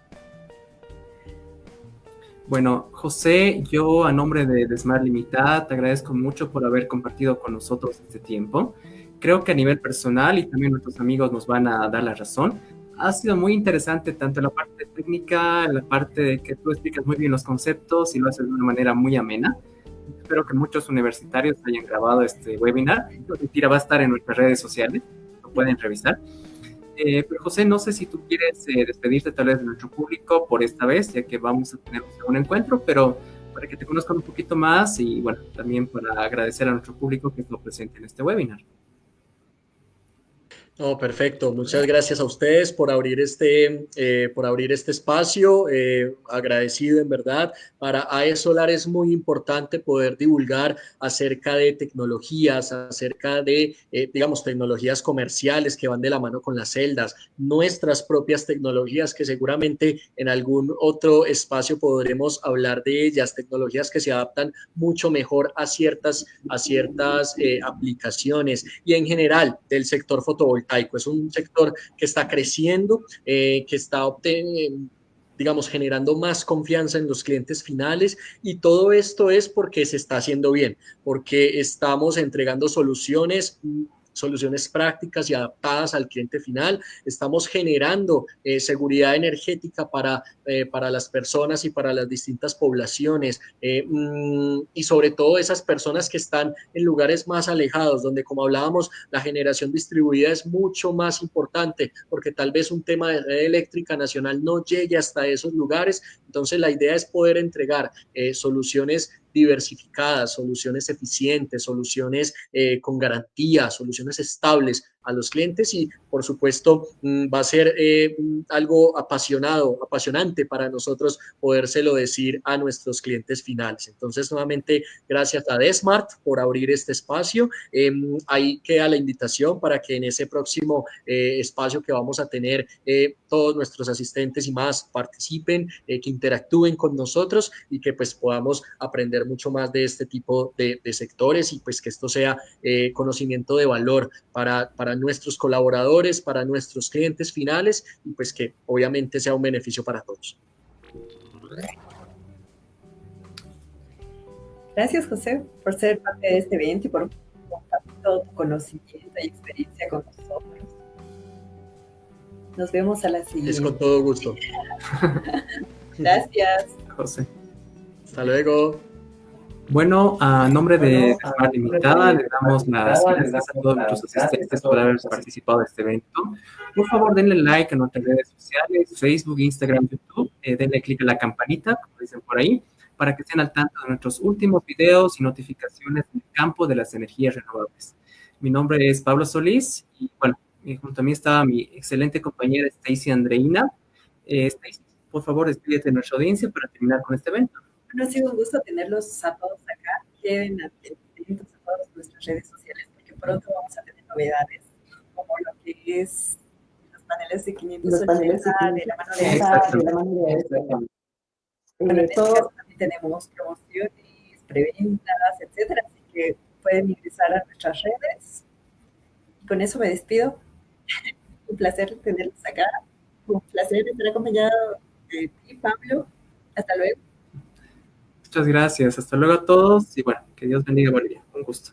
Bueno, José, yo a nombre de Smart Limitada te agradezco mucho por haber compartido con nosotros este tiempo. Creo que a nivel personal y también nuestros amigos nos van a dar la razón. Ha sido muy interesante tanto la parte técnica, la parte de que tú explicas muy bien los conceptos y lo haces de una manera muy amena. Espero que muchos universitarios hayan grabado este webinar. Mentira, va a estar en nuestras redes sociales, lo pueden revisar. Pero José, no sé si tú quieres despedirte tal vez de nuestro público por esta vez, ya que vamos a tener un encuentro, pero para que te conozcan un poquito más y bueno, también para agradecer a nuestro público que estuvo presente en este webinar. No, perfecto. Muchas gracias a ustedes por abrir este espacio. Agradecido en verdad. Para AE Solar es muy importante poder divulgar acerca de tecnologías, acerca de, digamos, tecnologías comerciales que van de la mano con las celdas, nuestras propias tecnologías que seguramente en algún otro espacio podremos hablar de ellas, tecnologías que se adaptan mucho mejor a ciertas aplicaciones y en general del sector fotovoltaico. Es un sector que está creciendo, que está digamos, generando más confianza en los clientes finales y todo esto es porque se está haciendo bien, porque estamos entregando soluciones prácticas y adaptadas al cliente final. Estamos generando seguridad energética para las personas y para las distintas poblaciones y sobre todo esas personas que están en lugares más alejados, donde como hablábamos, la generación distribuida es mucho más importante, porque tal vez un tema de red eléctrica nacional no llegue hasta esos lugares. Entonces la idea es poder entregar soluciones diversificadas, soluciones eficientes, soluciones con garantía, soluciones estables a los clientes y por supuesto va a ser algo apasionante para nosotros podérselo decir a nuestros clientes finales. Entonces nuevamente gracias a Desmart por abrir este espacio. Ahí queda la invitación para que en ese próximo espacio que vamos a tener todos nuestros asistentes y más participen, que interactúen con nosotros y que pues podamos aprender mucho más de este tipo de sectores y pues que esto sea conocimiento de valor para nuestros colaboradores, para nuestros clientes finales y pues que obviamente sea un beneficio para todos. Gracias, José, por ser parte de este evento y por compartir todo tu conocimiento y experiencia con nosotros. Nos vemos a la siguiente. Es con todo gusto. Gracias. José. Hasta luego. Bueno, a nombre de Smart Limitada, le damos las gracias a todos nuestros asistentes por haber participado de este evento. Por favor, denle like a nuestras redes sociales, Facebook, Instagram, YouTube. Denle click a la campanita, como dicen por ahí, para que estén al tanto de nuestros últimos videos y notificaciones en el campo de las energías renovables. Mi nombre es Pablo Solís y, bueno, junto a mí estaba mi excelente compañera Stacy Andreina. Stacy, por favor, despídete de nuestra audiencia para terminar con este evento. Bueno, ha sido un gusto tenerlos a todos acá. Queden atentos a todas nuestras redes sociales porque pronto vamos a tener novedades como lo que es los paneles de 580 de la mano de Extra. Bueno, en este caso también tenemos promociones, preventas, etcétera, así que pueden ingresar a nuestras redes. Y con eso me despido. Un placer tenerlos acá. Un placer estar acompañado de ti, Pablo. Hasta luego. Muchas gracias. Hasta luego a todos y bueno, que Dios bendiga Bolivia. Un gusto.